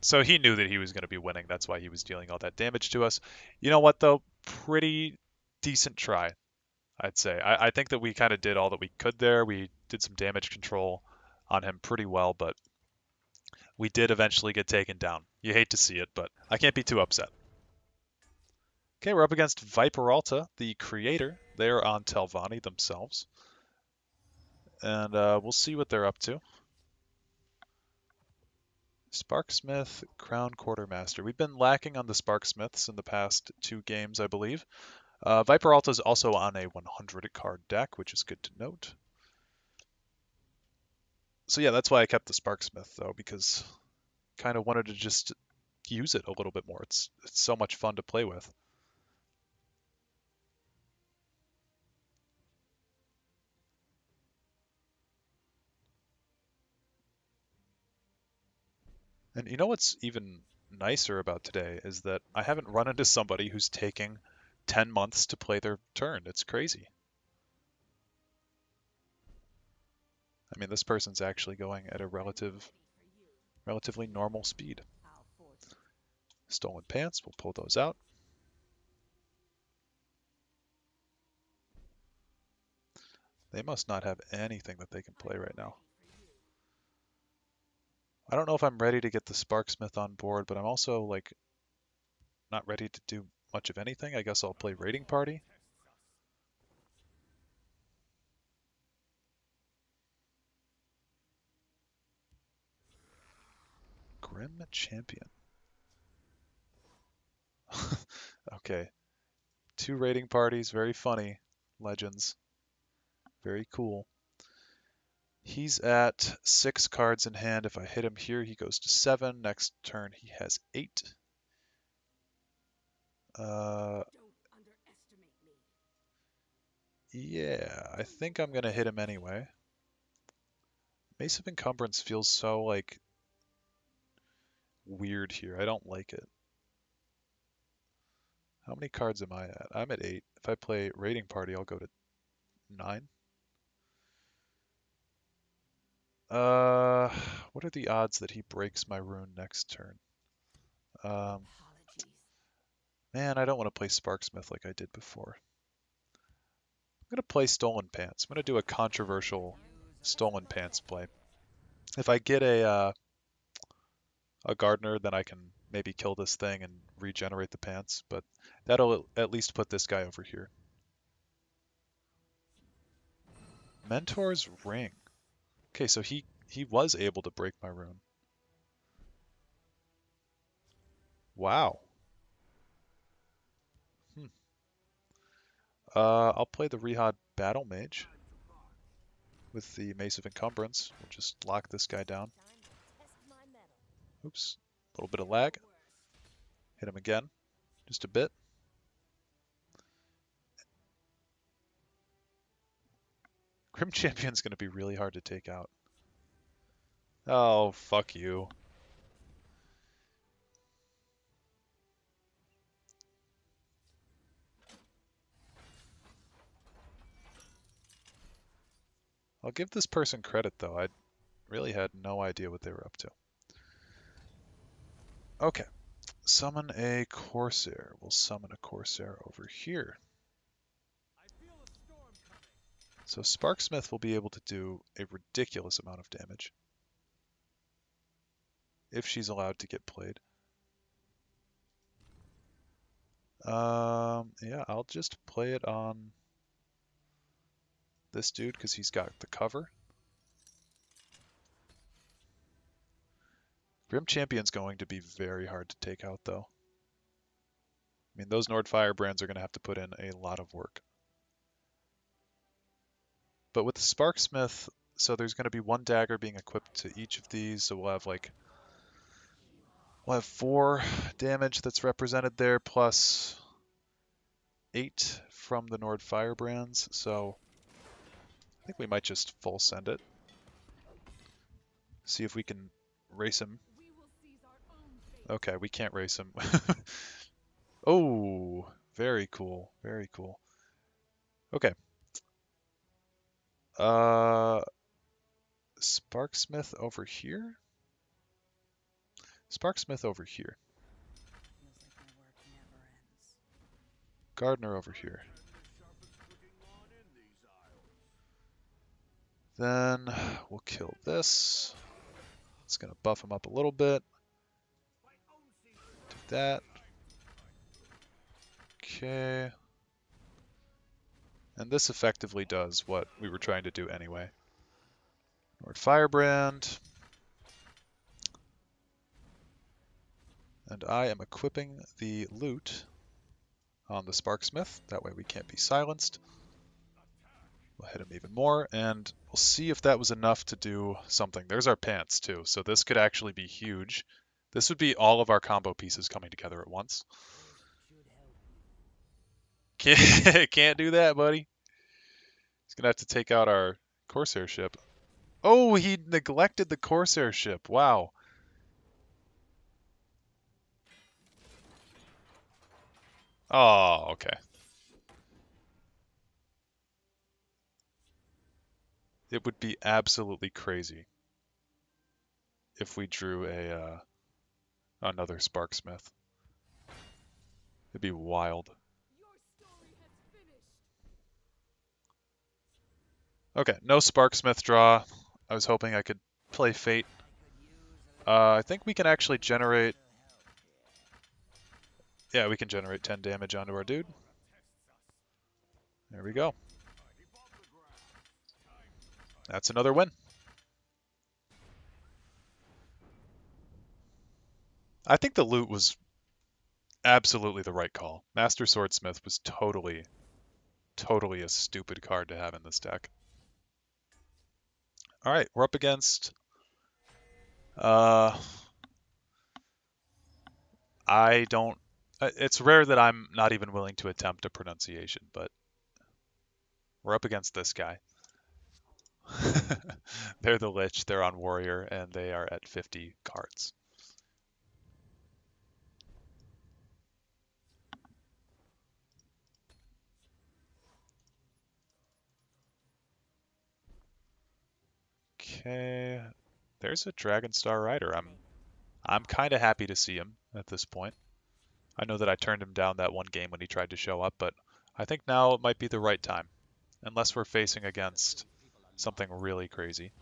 So he knew that he was going to be winning. That's why he was dealing all that damage to us. You know what, though? Pretty decent try, I'd say. I think that we kind of did all that we could there. We did some damage control on him pretty well, but we did eventually get taken down. You hate to see it, but I can't be too upset. Okay, we're up against Viperalta, the creator. They're on Telvanni themselves. And we'll see what they're up to. Sparksmith, Crown Quartermaster. We've been lacking on the Sparksmiths in the past 2 games, I believe. Viperalta is also on a 100-card deck, which is good to note. So yeah, that's why I kept the Sparksmith, though, because I kind of wanted to just use it a little bit more. It's so much fun to play with. And you know what's even nicer about today is that I haven't run into somebody who's taking 10 months to play their turn. It's crazy. I mean, this person's actually going at a relatively normal speed. Stolen Pants, we'll pull those out. They must not have anything that they can play right now. I don't know if I'm ready to get the Sparksmith on board, but I'm also, like, not ready to do much of anything. I guess I'll play Raiding Party. Grim Champion. Okay. 2 raiding parties, very funny. Legends. Very cool. He's at 6 cards in hand. If I hit him here, he goes to 7. Next turn, he has 8. Yeah, I think I'm going to hit him anyway. Mace of Encumbrance feels so, like, weird here. I don't like it. How many cards am I at? I'm at 8. If I play Raiding Party, I'll go to 9. What are the odds that he breaks my rune next turn? Man, I don't want to play Sparksmith like I did before. I'm going to play Stolen Pants. I'm going to do a controversial Stolen Pants play. If I get a Gardener, then I can maybe kill this thing and regenerate the pants, but that'll at least put this guy over here. Mentor's Ring. Okay, so he was able to break my rune. Wow. I'll play the Rihad Battle Mage with the Mace of Encumbrance. We'll just lock this guy down. Oops, a little bit of lag. Hit him again, just a bit. Grim Champion's going to be really hard to take out. Oh, fuck you. I'll give this person credit, though. I really had no idea what they were up to. Okay. Summon a Corsair. We'll summon a Corsair over here. So Sparksmith will be able to do a ridiculous amount of damage. If she's allowed to get played. Yeah, I'll just play it on this dude because he's got the cover. Grim Champion's going to be very hard to take out, though. I mean, those Nord Firebrands are going to have to put in a lot of work. But with the Sparksmith, so there's going to be one dagger being equipped to each of these, so we'll have 4 damage that's represented there, plus 8 from the Nord Firebrands, so I think we might just full send it. See if we can race him. Okay, we can't race him. Oh, very cool, very cool. Okay. Sparksmith over here? Sparksmith over here. Gardener over here. Then we'll kill this. It's going to buff him up a little bit. Do that. Okay. And this effectively does what we were trying to do anyway. Nord Firebrand. And I am equipping the loot on the Sparksmith. That way we can't be silenced. We'll hit him even more, and we'll see if that was enough to do something. There's our pants, too, so this could actually be huge. This would be all of our combo pieces coming together at once. Can't do that, buddy. He's going to have to take out our Corsair ship. Oh, he neglected the Corsair ship. Wow. Oh, okay. It would be absolutely crazy if we drew another Sparksmith. It'd be wild. Okay, no Sparksmith draw. I was hoping I could play Fate. I think we can actually generate... Yeah, we can generate 10 damage onto our dude. There we go. That's another win. I think the loot was absolutely the right call. Master Swordsmith was totally a stupid card to have in this deck. Alright, we're up against... I don't... It's rare that I'm not even willing to attempt a pronunciation, but we're up against this guy. They're the Lich, they're on Warrior, and they are at 50 cards. Okay, there's a Dragonstar Rider. I'm kind of happy to see him at this point. I know that I turned him down that one game when he tried to show up, but I think now it might be the right time. Unless we're facing against something really crazy.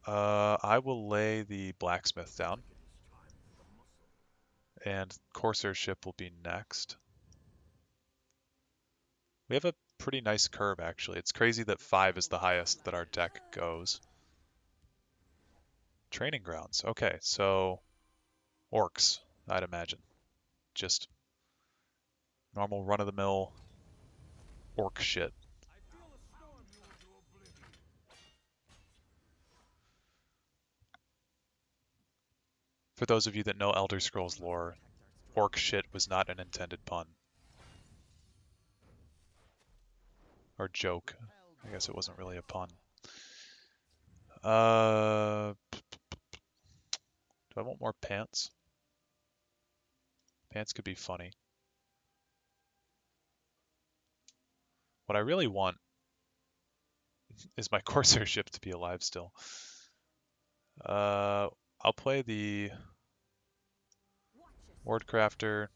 I will lay the blacksmith down, and Corsair ship will be next. We have a pretty nice curve, actually. It's crazy that 5 is the highest that our deck goes. Training grounds. Okay, so orcs, I'd imagine. Just normal run-of-the-mill orc shit. For those of you that know Elder Scrolls lore, orc shit was not an intended pun. Or joke. I guess it wasn't really a pun. Do I want more pants? Pants could be funny. What I really want is my Corsair ship to be alive still. I'll play the Wardcrafter.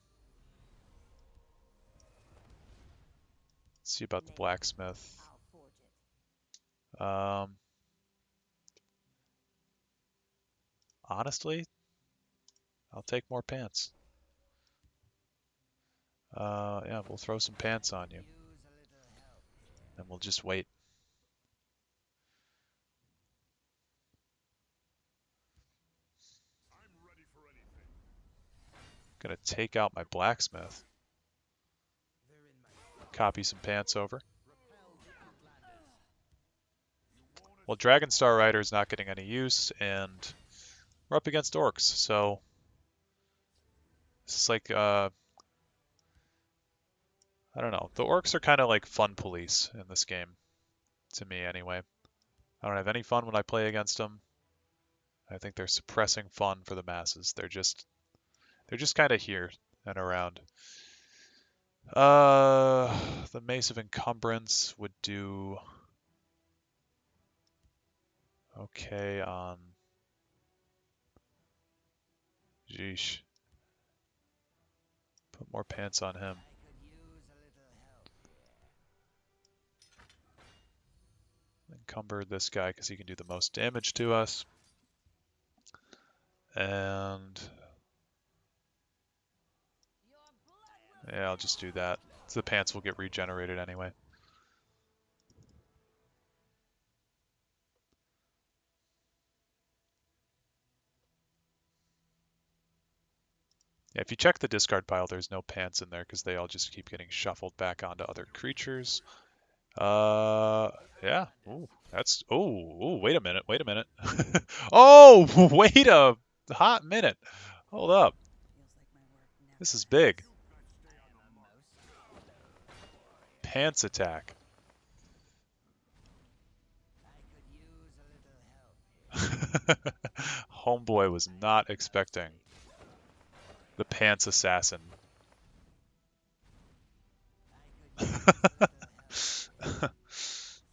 See about the blacksmith. Honestly, I'll take more pants. Yeah, we'll throw some pants on you. And we'll just wait. Gonna take out my blacksmith. Copy some pants over. Well, Dragonstar Rider is not getting any use, and we're up against orcs, so it's like, I don't know. The orcs are kind of like fun police in this game, to me anyway. I don't have any fun when I play against them. I think they're suppressing fun for the masses. They're just kind of here and around. The Mace of Encumbrance would do okay on... Jeesh. Put more pants on him. Encumber this guy because he can do the most damage to us. And yeah, I'll just do that. So the pants will get regenerated anyway. Yeah, if you check the discard pile, there's no pants in there because they all just keep getting shuffled back onto other creatures. Yeah. Ooh, that's... Oh, wait a minute. Wait a minute. Oh, wait a hot minute. Hold up. This is big. Pants attack. Homeboy was not expecting the pants assassin.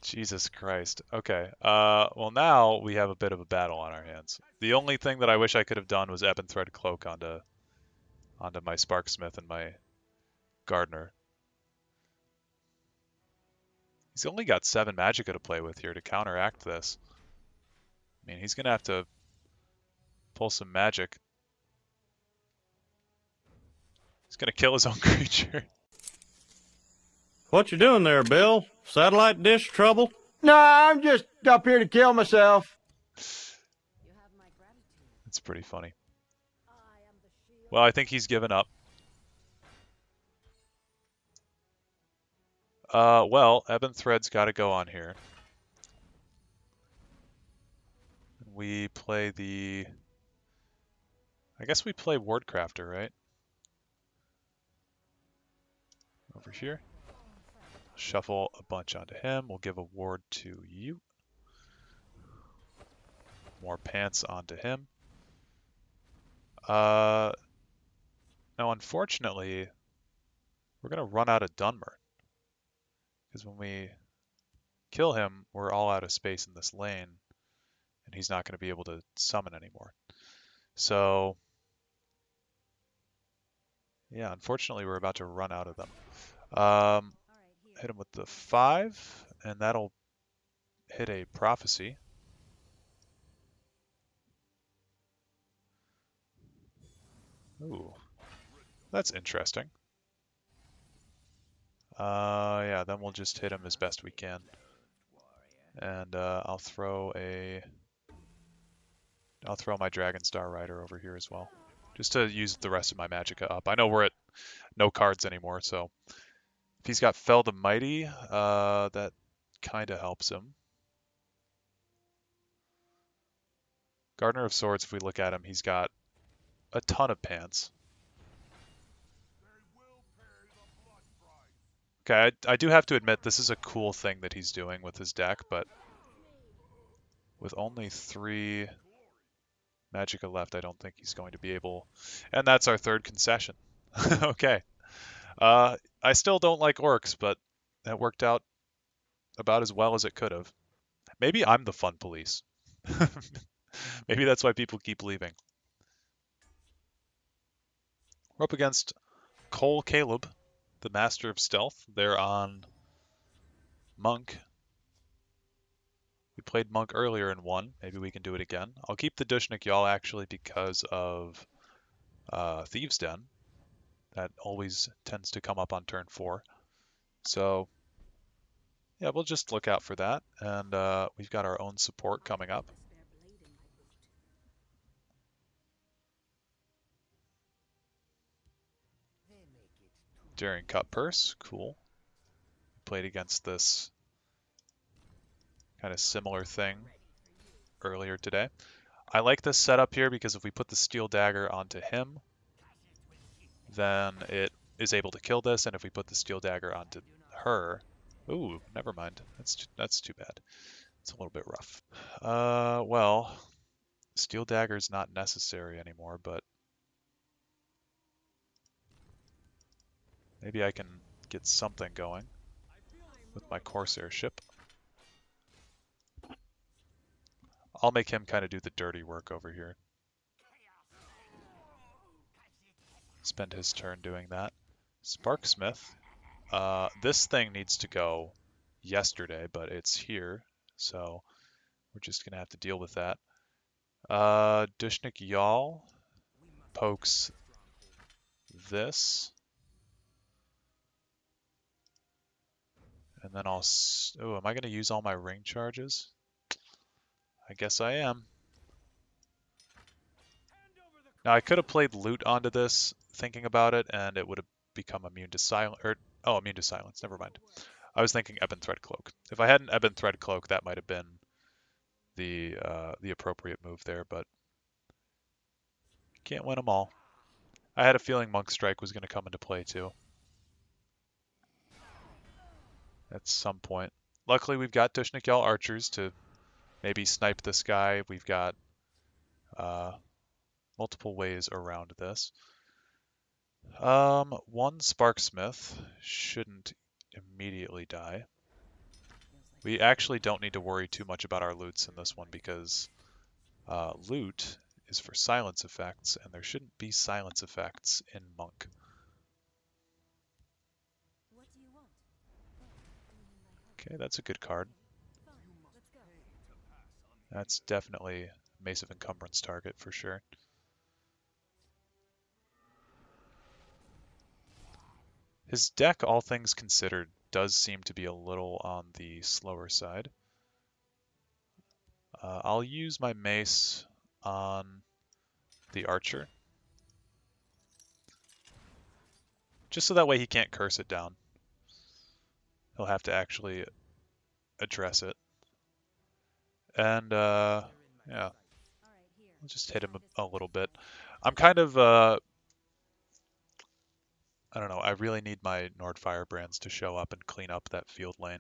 Jesus Christ. Okay. Well, now we have a bit of a battle on our hands. The only thing that I wish I could have done was Ebon Thread Cloak onto my Sparksmith and my Gardener. He's only got 7 Magicka to play with here to counteract this. I mean, he's going to have to pull some magic. He's going to kill his own creature. What you doing there, Bill? Satellite dish trouble? No, I'm just up here to kill myself. It's pretty funny. Well, I think he's given up. Well, Ebon Thread's got to go on here. We play the... I guess we play Wardcrafter, right? Over here. Shuffle a bunch onto him. We'll give a ward to you. More pants onto him. Now, unfortunately, we're going to run out of Dunmer. Because when we kill him, we're all out of space in this lane. And he's not going to be able to summon anymore. So, yeah, unfortunately, we're about to run out of them. hit him with the 5, and that'll hit a prophecy. Ooh, that's interesting. Yeah, then we'll just hit him as best we can. And I'll throw my Dragon Star Rider over here as well, just to use the rest of my Magicka up. I know we're at no cards anymore, so if he's got Fell the Mighty, that kind of helps him. Gardener of Swords, if we look at him, he's got a ton of pants. Okay, I do have to admit this is a cool thing that he's doing with his deck, but with only 3 Magicka left, I don't think he's going to be able... And that's our third concession. Okay. I still don't like orcs, but that worked out about as well as it could have. Maybe I'm the fun police. Maybe that's why people keep leaving. We're up against Cole Caleb, the Master of Stealth. They're on Monk. We played Monk earlier and won. Maybe we can do it again. I'll keep the Dushnik Y'all actually because of Thieves' Den. That always tends to come up on turn 4. So, yeah, we'll just look out for that. And we've got our own support coming up. Daring Cut Purse, cool. Played against this kind of similar thing earlier today. I like this setup here because if we put the Steel Dagger onto him, then it is able to kill this, and if we put the Steel Dagger onto her... Ooh, never mind. That's too bad. It's a little bit rough. Well, Steel Dagger's not necessary anymore, but maybe I can get something going with my Corsair ship. I'll make him kind of do the dirty work over here. Spend his turn doing that. Sparksmith. This thing needs to go yesterday, but it's here, so we're just going to have to deal with that. Dushnik Y'all pokes this. And then I'll... Oh, am I going to use all my ring charges? I guess I am. Now, I could have played Loot onto this, thinking about it, and it would have become immune to silence. Oh, immune to silence. Never mind. I was thinking Ebon Threadcloak. If I had an Ebon Threadcloak, that might have been the appropriate move there, but can't win them all. I had a feeling Monk Strike was going to come into play too. At some point. Luckily, we've got Dushnik Y'all archers to maybe snipe this guy. We've got multiple ways around this. One Sparksmith shouldn't immediately die. We actually don't need to worry too much about our loots in this one because loot is for silence effects, and there shouldn't be silence effects in Monk. Okay, that's a good card. That's definitely Mace of Encumbrance target for sure. His deck, all things considered, does seem to be a little on the slower side. I'll use my mace on the archer. Just so that way he can't curse it down. He'll have to actually address it. And, yeah. I'll just hit him a little bit. I'm kind of, I don't know, I really need my Nord Firebrands to show up and clean up that field lane.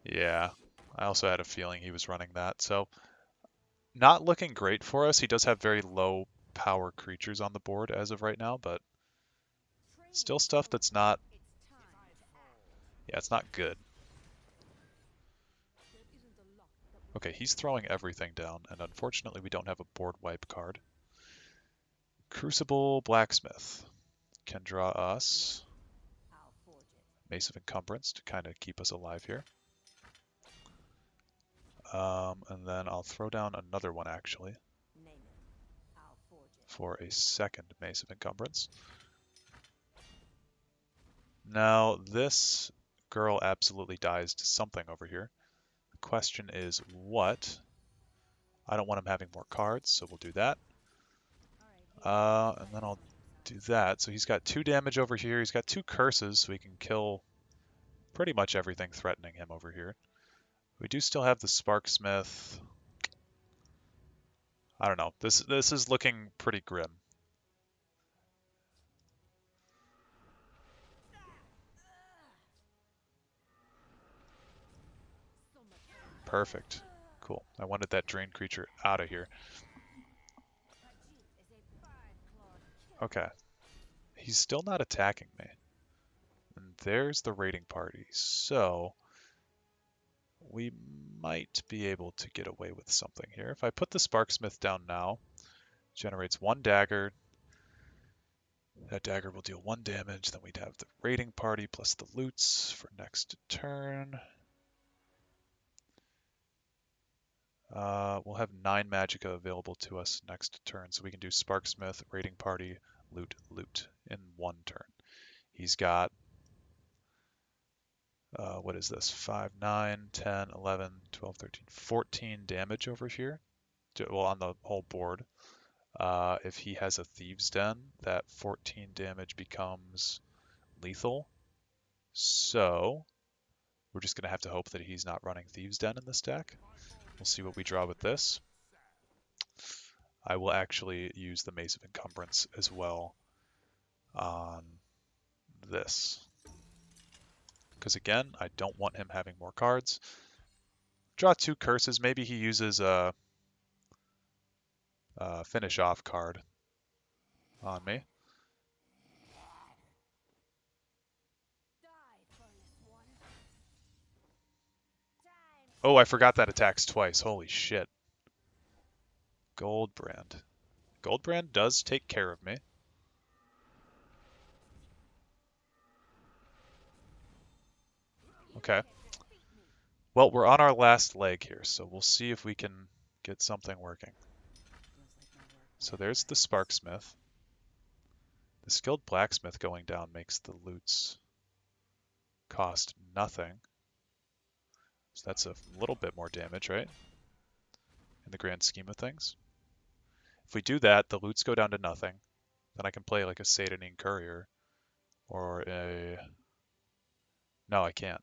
Yeah, I also had a feeling he was running that, so not looking great for us. He does have very low power creatures on the board as of right now, but still stuff that's not, yeah, it's not good. Okay, he's throwing everything down, and unfortunately we don't have a board wipe card. Crucible Blacksmith can draw us Mace of Encumbrance to kind of keep us alive here. And then I'll throw down another one actually for a second Mace of Encumbrance. Now this girl absolutely dies to something over here. The question is what? I don't want him having more cards, so we'll do that. And then I'll do that. So he's got 2 damage over here. He's got 2 curses, so he can kill pretty much everything threatening him over here. We do still have the Sparksmith. I don't know. This is looking pretty grim. Perfect. Cool. I wanted that drained creature out of here. Okay. He's still not attacking me. And there's the raiding party. So we might be able to get away with something here. If I put the Sparksmith down now, generates 1 dagger. That dagger will deal 1 damage. Then we'd have the raiding party plus the loots for next turn. We'll have 9 magicka available to us next turn, so we can do Sparksmith, raiding party, loot, loot in 1 turn. He's got, what is this, 5, 9, 10, 11, 12, 13, 14 damage over here, well, on the whole board. If he has a Thieves' Den, that 14 damage becomes lethal. So we're just going to have to hope that he's not running Thieves' Den in this deck. We'll see what we draw with this. I will actually use the Mace of Encumbrance as well on this. Because again, I don't want him having more cards. Draw 2 curses. Maybe he uses a finish off card on me. Oh, I forgot that attacks twice. Holy shit. Goldbrand. Goldbrand does take care of me. Okay. Well, we're on our last leg here, so we'll see if we can get something working. So there's the Sparksmith. The Skilled Blacksmith going down makes the loots cost nothing. So that's a little bit more damage, right? In the grand scheme of things. If we do that, the loots go down to nothing. Then I can play like a Satanine Courier. Or a... No, I can't.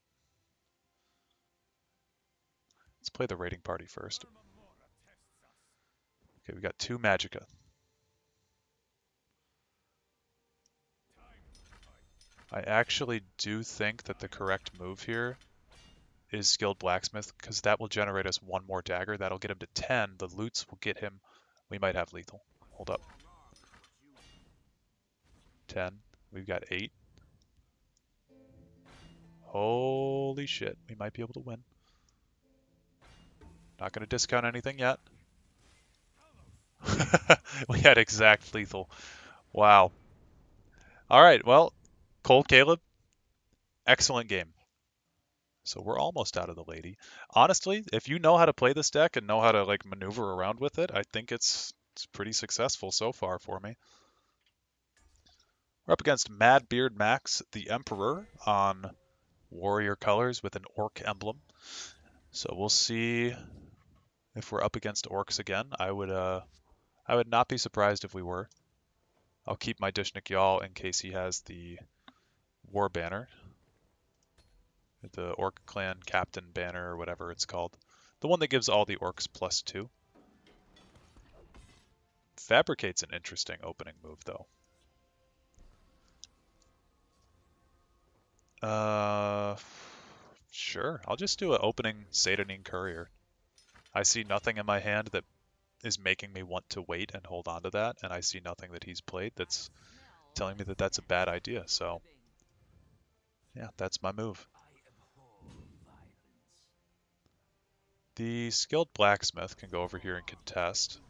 Let's play the raiding party first. Okay, we got 2 magicka. I actually do think that the correct move here is Skilled Blacksmith, because that will generate us 1 more dagger. That'll get him to 10. The loots will get him... We might have lethal. Hold up. 10. We've got 8. Holy shit. We might be able to win. Not going to discount anything yet. We had exact lethal. Wow. Alright, well, Cold Caleb, excellent game. So we're almost out of the lady. Honestly, if you know how to play this deck and know how to like maneuver around with it, I think it's pretty successful so far for me. We're up against Madbeard Max, the Emperor, on Warrior Colors with an Orc emblem. So we'll see if we're up against Orcs again. I would not be surprised if we were. I'll keep my Dishnik Yal in case he has the War Banner. The Orc Clan Captain Banner or whatever it's called. The one that gives all the Orcs +2. Fabricate's an interesting opening move though. Sure. I'll just do an opening Satanine Courier. I see nothing in my hand that is making me want to wait and hold on to that, and I see nothing that he's played that's telling me that that's a bad idea, so yeah, that's my move. The Skilled Blacksmith can go over here and contest.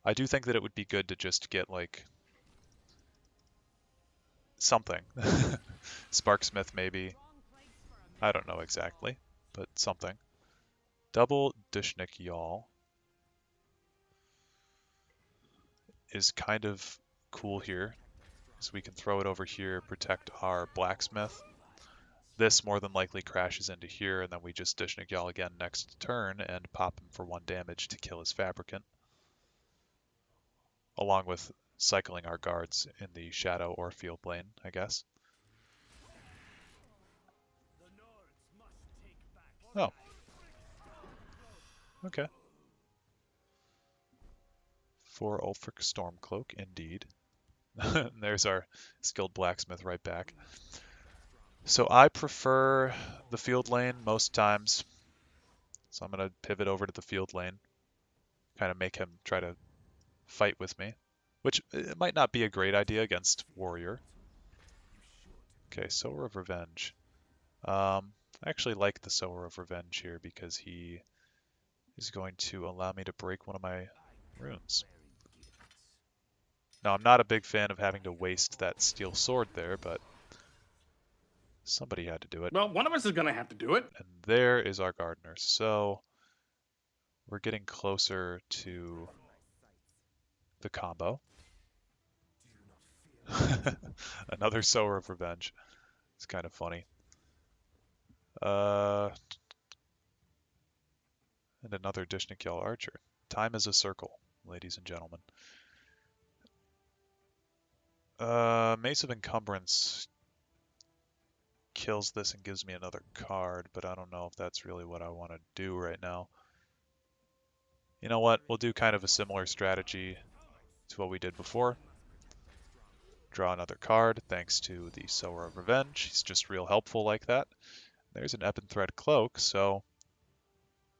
I do think that it would be good to just get like something. Sparksmith maybe. I don't know exactly, but something. Double Dishnik Yawl is kind of cool here, so we can throw it over here, protect our blacksmith. This more than likely crashes into here, and then we just Dishnik Yawl again next turn and pop him for 1 damage to kill his fabricant, along with cycling our guards in the shadow or field lane, I guess. Oh. Okay. For Ulfric Stormcloak, indeed. There's our skilled blacksmith right back. So I prefer the field lane most times. So I'm going to pivot over to the field lane. Kind of make him try to fight with me. Which it might not be a great idea against warrior. Okay, Sower of Revenge. I actually like the Sower of Revenge here because he is going to allow me to break one of my runes. Now, I'm not a big fan of having to waste that steel sword there, but somebody had to do it. Well, one of us is going to have to do it. And there is our gardener. So we're getting closer to the combo. Another Sower of Revenge. It's kind of funny. And another Dishnik Yawl Archer. Time is a circle, ladies and gentlemen. Mace of Encumbrance kills this and gives me another card, but I don't know if that's really what I want to do right now. You know what? We'll do kind of a similar strategy to what we did before. Draw another card thanks to the Sower of Revenge. He's just real helpful like that. There's an Ebon Thread Cloak, so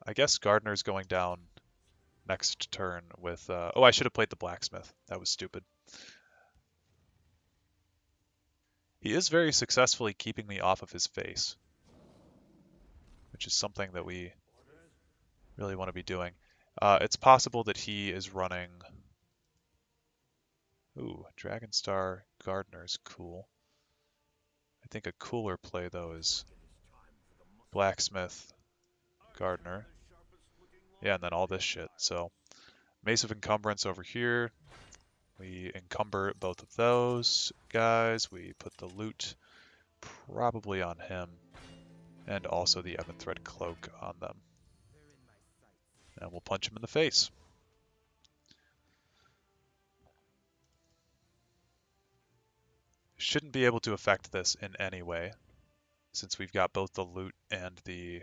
I guess Gardener's going down next turn with... oh, I should have played the Blacksmith. That was stupid. He is very successfully keeping me off of his face, which is something that we really want to be doing. It's possible that he is running... Ooh, Dragonstar Gardener is cool. I think a cooler play, though, is Blacksmith Gardener. Yeah, and then all this shit. So, Mace of Encumbrance over here. We encumber both of those guys. We put the loot probably on him. And also the Ebon Thread Cloak on them. And we'll punch him in the face. Shouldn't be able to affect this in any way, since we've got both the loot and the...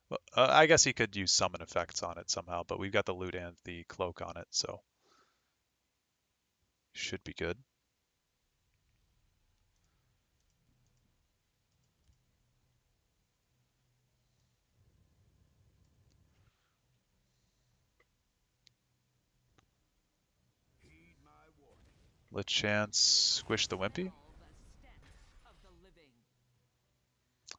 Well, I guess he could use summon effects on it somehow, but we've got the loot and the cloak on it, so... Should be good. Lich Chance, squish the Wimpy.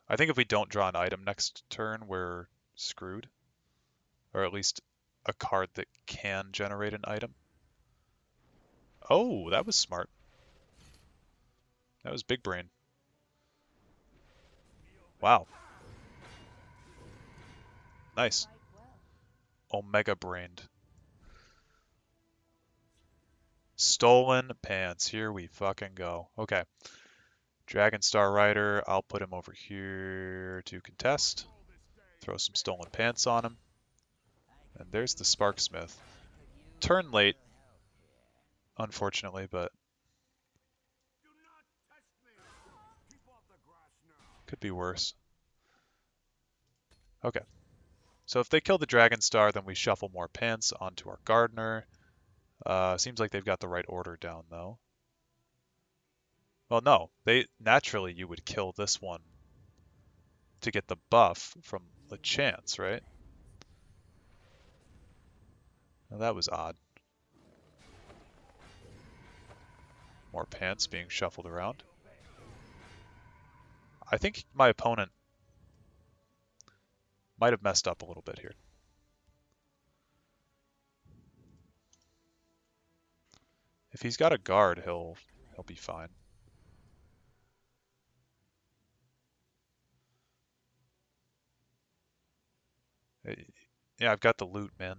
I think if we don't draw an item next turn, we're screwed. Or at least a card that can generate an item. Oh, that was smart. That was big brain. Wow. Nice. Omega brained. Stolen Pants. Here we fucking go. Okay. Dragonstar Rider. I'll put him over here to contest. Throw some Stolen Pants on him. And there's the Sparksmith. Turn late, unfortunately, but could be worse. Okay. So if they kill the Dragonstar, then we shuffle more Pants onto our Gardener. Seems like they've got the right order down, though. Well, no. Naturally, you would kill this one to get the buff from the chance, right? Now, that was odd. More Pants being shuffled around. I think my opponent might have messed up a little bit here. If he's got a guard, he'll be fine. Yeah, I've got the loot, man.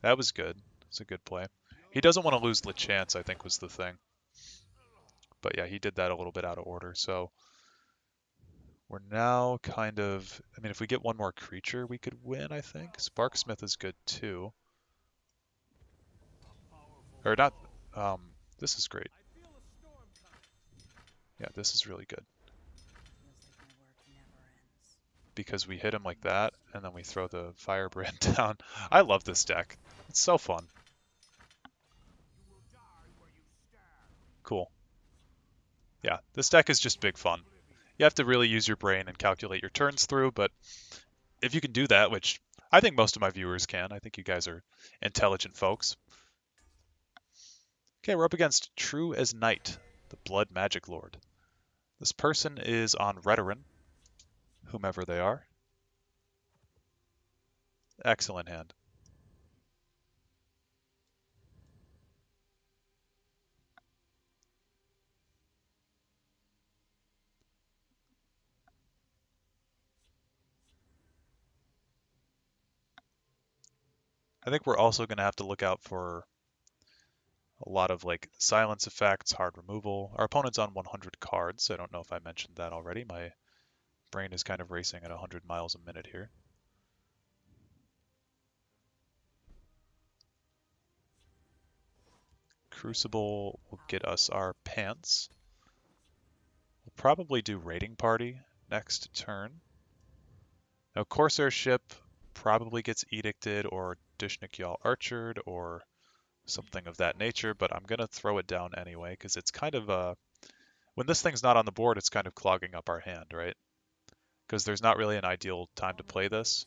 That was good. It's a good play. He doesn't want to lose the chance, I think was the thing. But yeah, he did that a little bit out of order. So we're now kind of, I mean, if we get one more creature, we could win, I think. Sparksmith is good too. Or not, this is great. Yeah, this is really good. Because we hit him like that, and then we throw the Firebrand down. I love this deck. It's so fun. Cool. Yeah, this deck is just big fun. You have to really use your brain and calculate your turns through, but if you can do that, which I think most of my viewers can, I think you guys are intelligent folks. Okay, we're up against True as Night, the Blood Magic Lord. This person is on Redoran, whomever they are. Excellent hand. I think we're also going to have to look out for a lot of like silence effects, hard removal. Our opponent's on 100 cards. I don't know if I mentioned that already. My brain is kind of racing at 100 miles a minute here. Crucible will get us our pants. We'll probably do Raiding Party next turn. Now Corsair Ship probably gets Edicted or Dishnik Yal Archered or something of that nature, but I'm going to throw it down anyway because it's kind of when this thing's not on the board, it's kind of clogging up our hand, right? Because there's not really an ideal time to play this.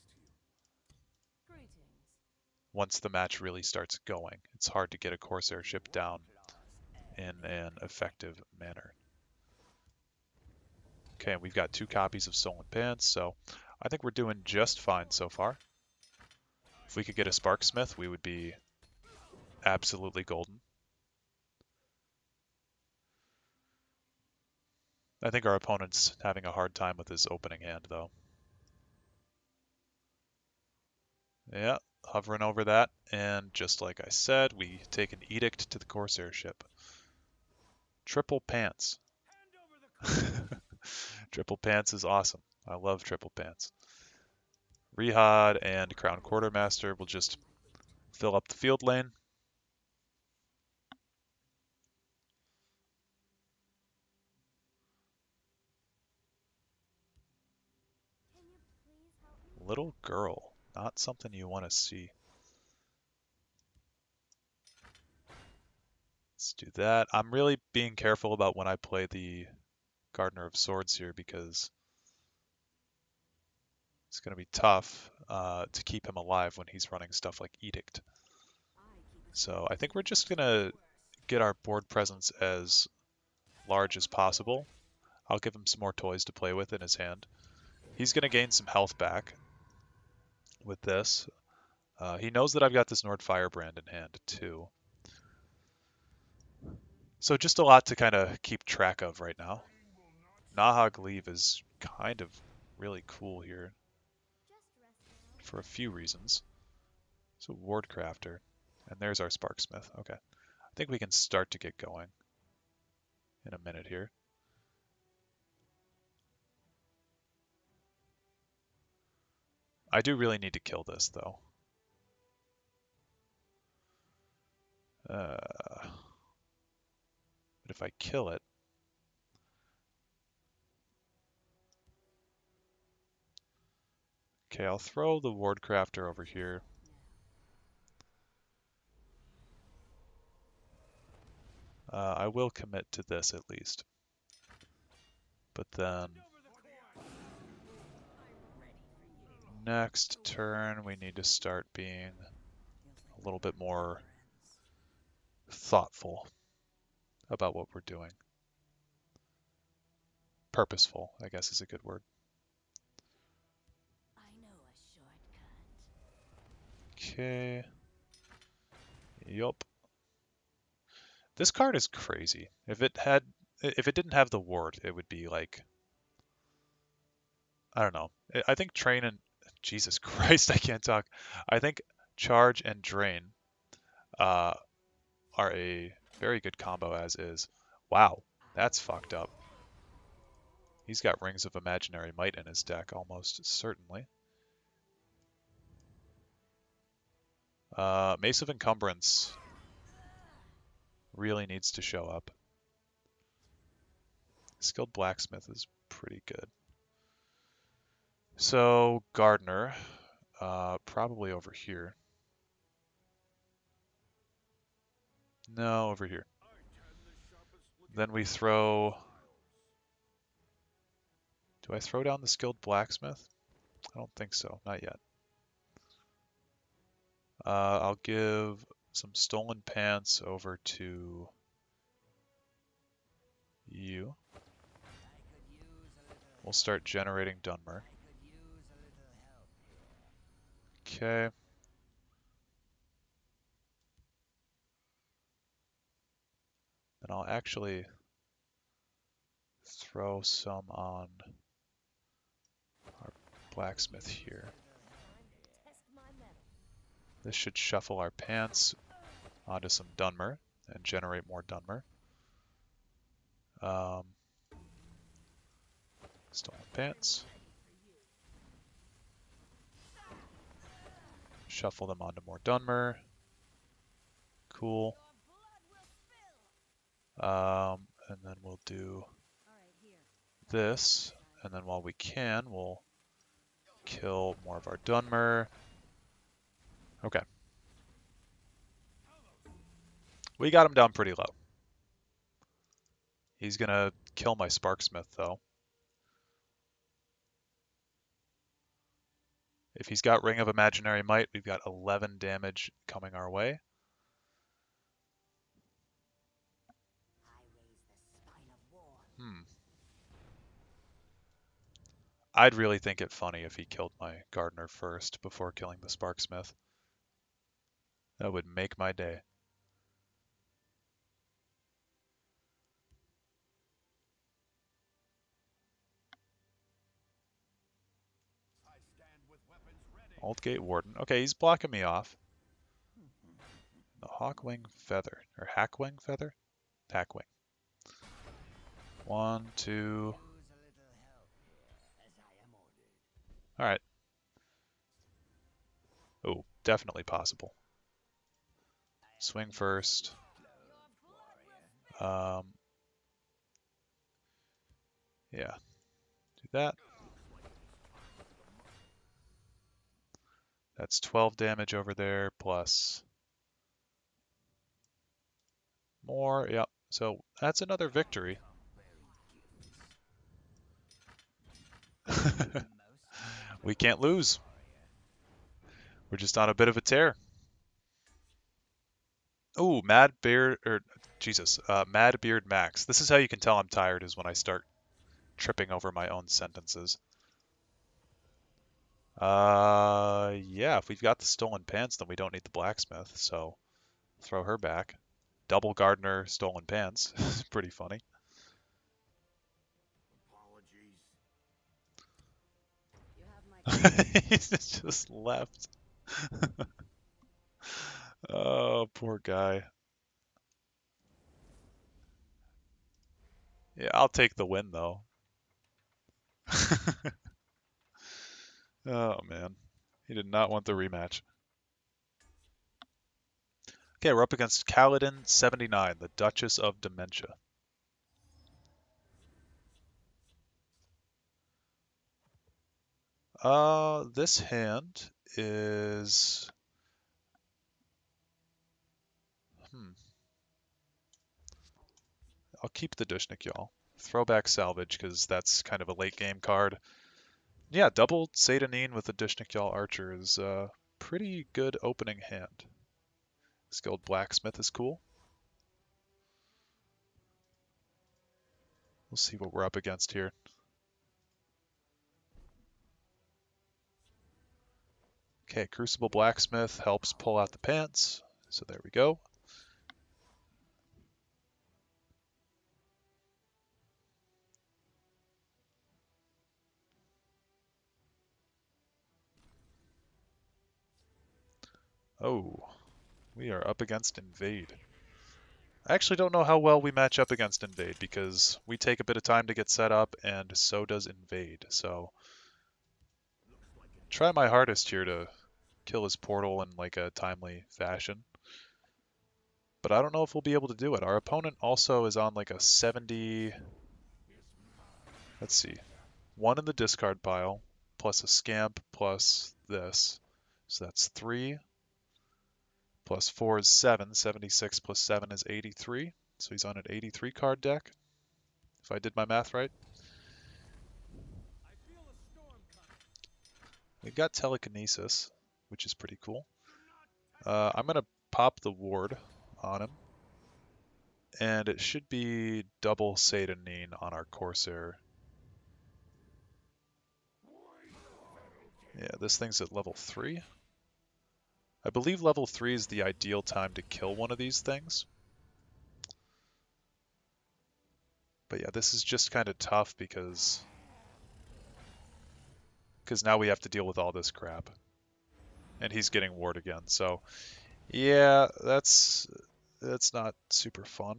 Once the match really starts going, it's hard to get a Corsair ship down in an effective manner. Okay, and we've got 2 copies of Stolen Pants, so I think we're doing just fine so far. If we could get a Sparksmith, we would be absolutely golden. I think our opponent's having a hard time with his opening hand, though. Yeah, hovering over that, and just like I said, we take an Edict to the Corsair ship. Triple Pants. Triple Pants is awesome. I love Triple Pants. Rehad and Crown Quartermaster will just fill up the field lane. Little girl. Not something you want to see. Let's do that. I'm really being careful about when I play the Gardener of Swords here because it's going to be tough to keep him alive when he's running stuff like Edict. So I think we're just going to get our board presence as large as possible. I'll give him some more toys to play with in his hand. He's going to gain some health back with this. He knows that I've got this Nord Firebrand in hand too. So just a lot to kind of keep track of right now. Nahag Leave is kind of really cool here for a few reasons. So Wardcrafter, and there's our Sparksmith. Okay, I think we can start to get going in a minute here. I do really need to kill this though. But if I kill it, okay, I'll throw the Wardcrafter over here. I will commit to this at least. But then next turn we need to start being a little bit more thoughtful about what we're doing. Purposeful, I guess is a good word. Okay. Yup. This card is crazy. If it didn't have the ward, it would be like I don't know. I think train and Jesus Christ, I can't talk. I think charge and drain uh, are a very good combo as is. Wow, that's fucked up. He's got Rings of Imaginary Might in his deck, almost certainly. Mace of Encumbrance really needs to show up. Skilled Blacksmith is pretty good. So, Gardener, probably over here. No, over here. Then we throw... Do I throw down the Skilled Blacksmith? I don't think so, not yet. I'll give some Stolen Pants over to you. We'll start generating Dunmer. Okay. Then I'll actually throw some on our blacksmith here. This should shuffle our pants onto some Dunmer and generate more Dunmer. Stolen Pants. Shuffle them onto more Dunmer. Cool. And then we'll do this. And then while we can, we'll kill more of our Dunmer. Okay. We got him down pretty low. He's gonna kill my Sparksmith though. If he's got Ring of Imaginary Might, we've got 11 damage coming our way. I'd really think it funny if he killed my Gardener first before killing the Sparksmith. That would make my day. Altgate Warden. Okay, he's blocking me off. The Hawkwing Feather. Or Hackwing Feather? Hackwing. 1, 2. Alright. Oh, definitely possible. Swing first. Yeah. Do that. That's 12 damage over there, plus more. Yep. So that's another victory. We can't lose. We're just on a bit of a tear. Ooh, Mad Beard Max. This is how you can tell I'm tired, is when I start tripping over my own sentences. Yeah, if we've got the Stolen Pants, then we don't need the Blacksmith, so throw her back. Double Gardener, Stolen Pants. Pretty funny. He's just left. Oh, poor guy. Yeah, I'll take the win, though. Oh, man. He did not want the rematch. Okay, we're up against Kaladin 79, the Duchess of Dementia. This hand is... I'll keep the Dushnik Y'all. Throwback Salvage, because that's kind of a late game card. Yeah, double Satanine with the Dushnik Y'all Archer is a pretty good opening hand. Skilled Blacksmith is cool. We'll see what we're up against here. Okay, Crucible Blacksmith helps pull out the pants. So there we go. Oh, we are up against Invade. I actually don't know how well we match up against Invade because we take a bit of time to get set up and so does Invade. So try my hardest here to kill his portal in like a timely fashion. But I don't know if we'll be able to do it. Our opponent also is on like a 70, let's see, 1 in the discard pile, plus a scamp, plus this. So that's 3, plus 4 is 7. 76 plus 7 is 83. So he's on an 83 card deck, if I did my math right. We've got Telekinesis, which is pretty cool. I'm going to pop the ward on him. And it should be double Satanine on our Corsair. Yeah, this thing's at level 3. I believe level 3 is the ideal time to kill one of these things. But yeah, this is just kind of tough because now we have to deal with all this crap. And he's getting ward again, so yeah, that's not super fun.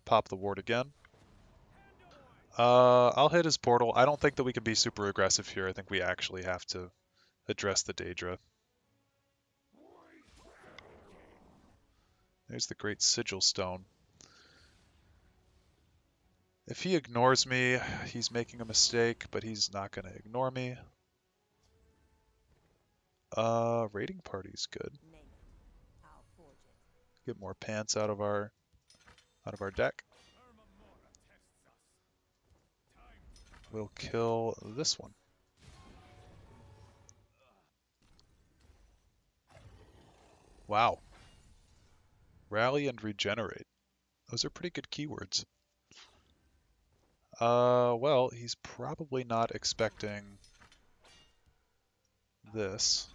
Pop the ward again. I'll hit his portal. I don't think that we can be super aggressive here. I think we actually have to address the Daedra. There's the Great Sigil Stone. If he ignores me, he's making a mistake, but he's not going to ignore me. Raiding Party's good. Get more pants out of our deck. We'll kill this one. Wow. Rally and regenerate. Those are pretty good keywords. Well, he's probably not expecting this.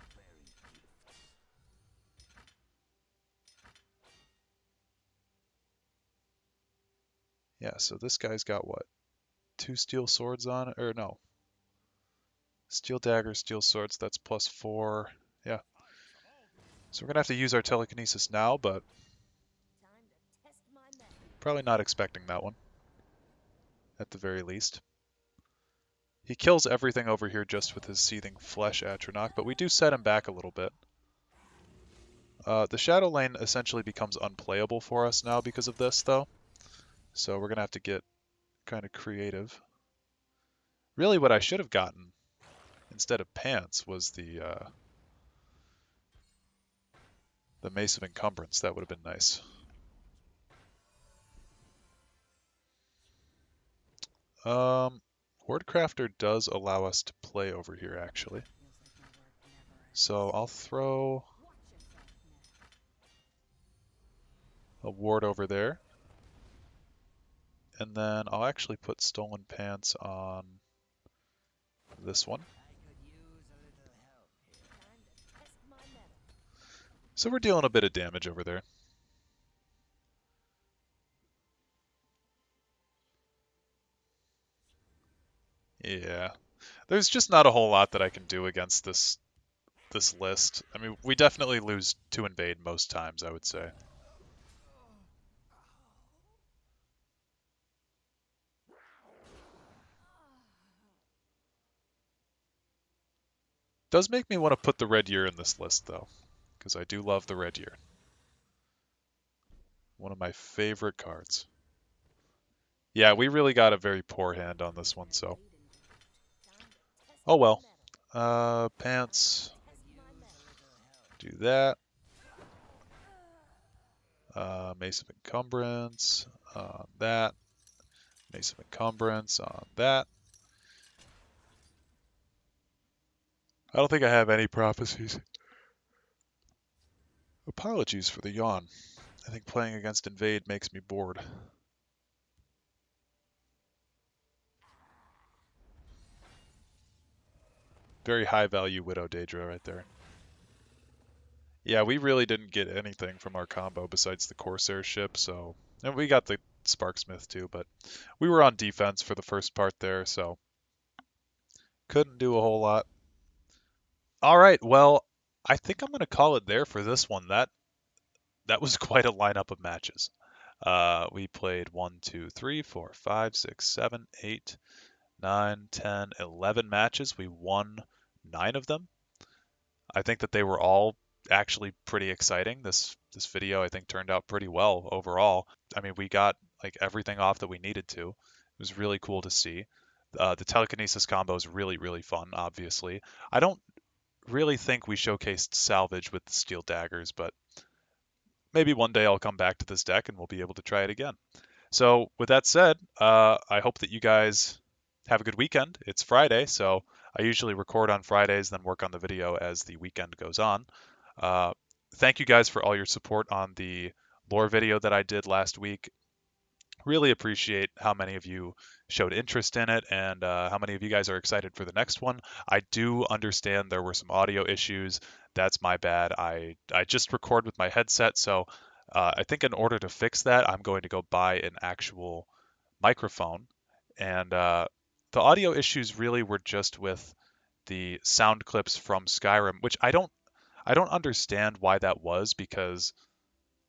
Yeah, so this guy's got what? 2 steel swords on it? Or no. Steel dagger, steel swords, that's plus 4. Yeah. So we're going to have to use our telekinesis now, but probably not expecting that one. At the very least. He kills everything over here just with his Seething Flesh Atronach, but we do set him back a little bit. The Shadow Lane essentially becomes unplayable for us now because of this, though. So we're going to have to get kind of creative. Really what I should have gotten instead of pants was the Mace of Encumbrance. That would have been nice. Hordecrafter does allow us to play over here, actually. So I'll throw a ward over there. And then I'll actually put Stolen Pants on this one. So we're dealing a bit of damage over there. Yeah. There's just not a whole lot that I can do against this list. I mean, we definitely lose to Invade most times, I would say. Does make me want to put the Red Year in this list, though, because I do love the Red Year. One of my favorite cards. Yeah, we really got a very poor hand on this one, so. Oh well. Pants. Do that. Mace of Encumbrance on that. Mace of Encumbrance on that. I don't think I have any prophecies. Apologies for the yawn. I think playing against Invade makes me bored. Very high value Widow Daedra right there. Yeah, we really didn't get anything from our combo besides the Corsair ship, so... And we got the Sparksmith too, but we were on defense for the first part there, so... Couldn't do a whole lot. All right, well, I think I'm going to call it there for this one. That was quite a lineup of matches. We played 1, 2, 3, 4, 5, 6, 7, 8, 9, 10, 11 matches. We won 9 of them. I think that they were all actually pretty exciting. This video I think turned out pretty well overall. I mean, we got like everything off that we needed to. It was really cool to see. The telekinesis combo is really, really fun, obviously. I don't really think we showcased salvage with the steel daggers, but maybe one day I'll come back to this deck and we'll be able to try it again. So with that said, I hope that you guys have a good weekend. It's Friday, so I usually record on Fridays, then work on the video as the weekend goes on. Thank you guys for all your support on the lore video that I did last week. Really appreciate how many of you showed interest in it and how many of you guys are excited for the next one. I do understand there were some audio issues. That's my bad. I just record with my headset, so I think in order to fix that, I'm going to go buy an actual microphone. And the audio issues really were just with the sound clips from Skyrim, which I don't understand why that was, because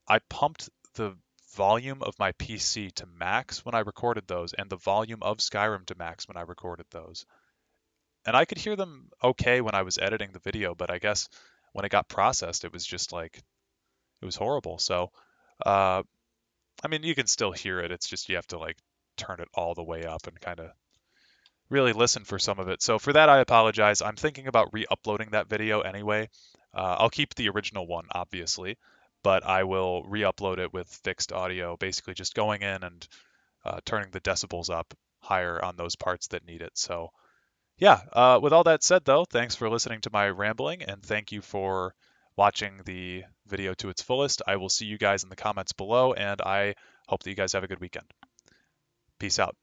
I pumped the volume of my PC to max when I recorded those, and the volume of Skyrim to max when I recorded those. And I could hear them okay when I was editing the video, but I guess when it got processed, it was just like, it was horrible. So, I mean, you can still hear it. It's just you have to like turn it all the way up and kind of really listen for some of it. So for that, I apologize. I'm thinking about re-uploading that video anyway. I'll keep the original one, obviously, but I will re-upload it with fixed audio, basically just going in and turning the decibels up higher on those parts that need it. So yeah, with all that said though, thanks for listening to my rambling and thank you for watching the video to its fullest. I will see you guys in the comments below and I hope that you guys have a good weekend. Peace out.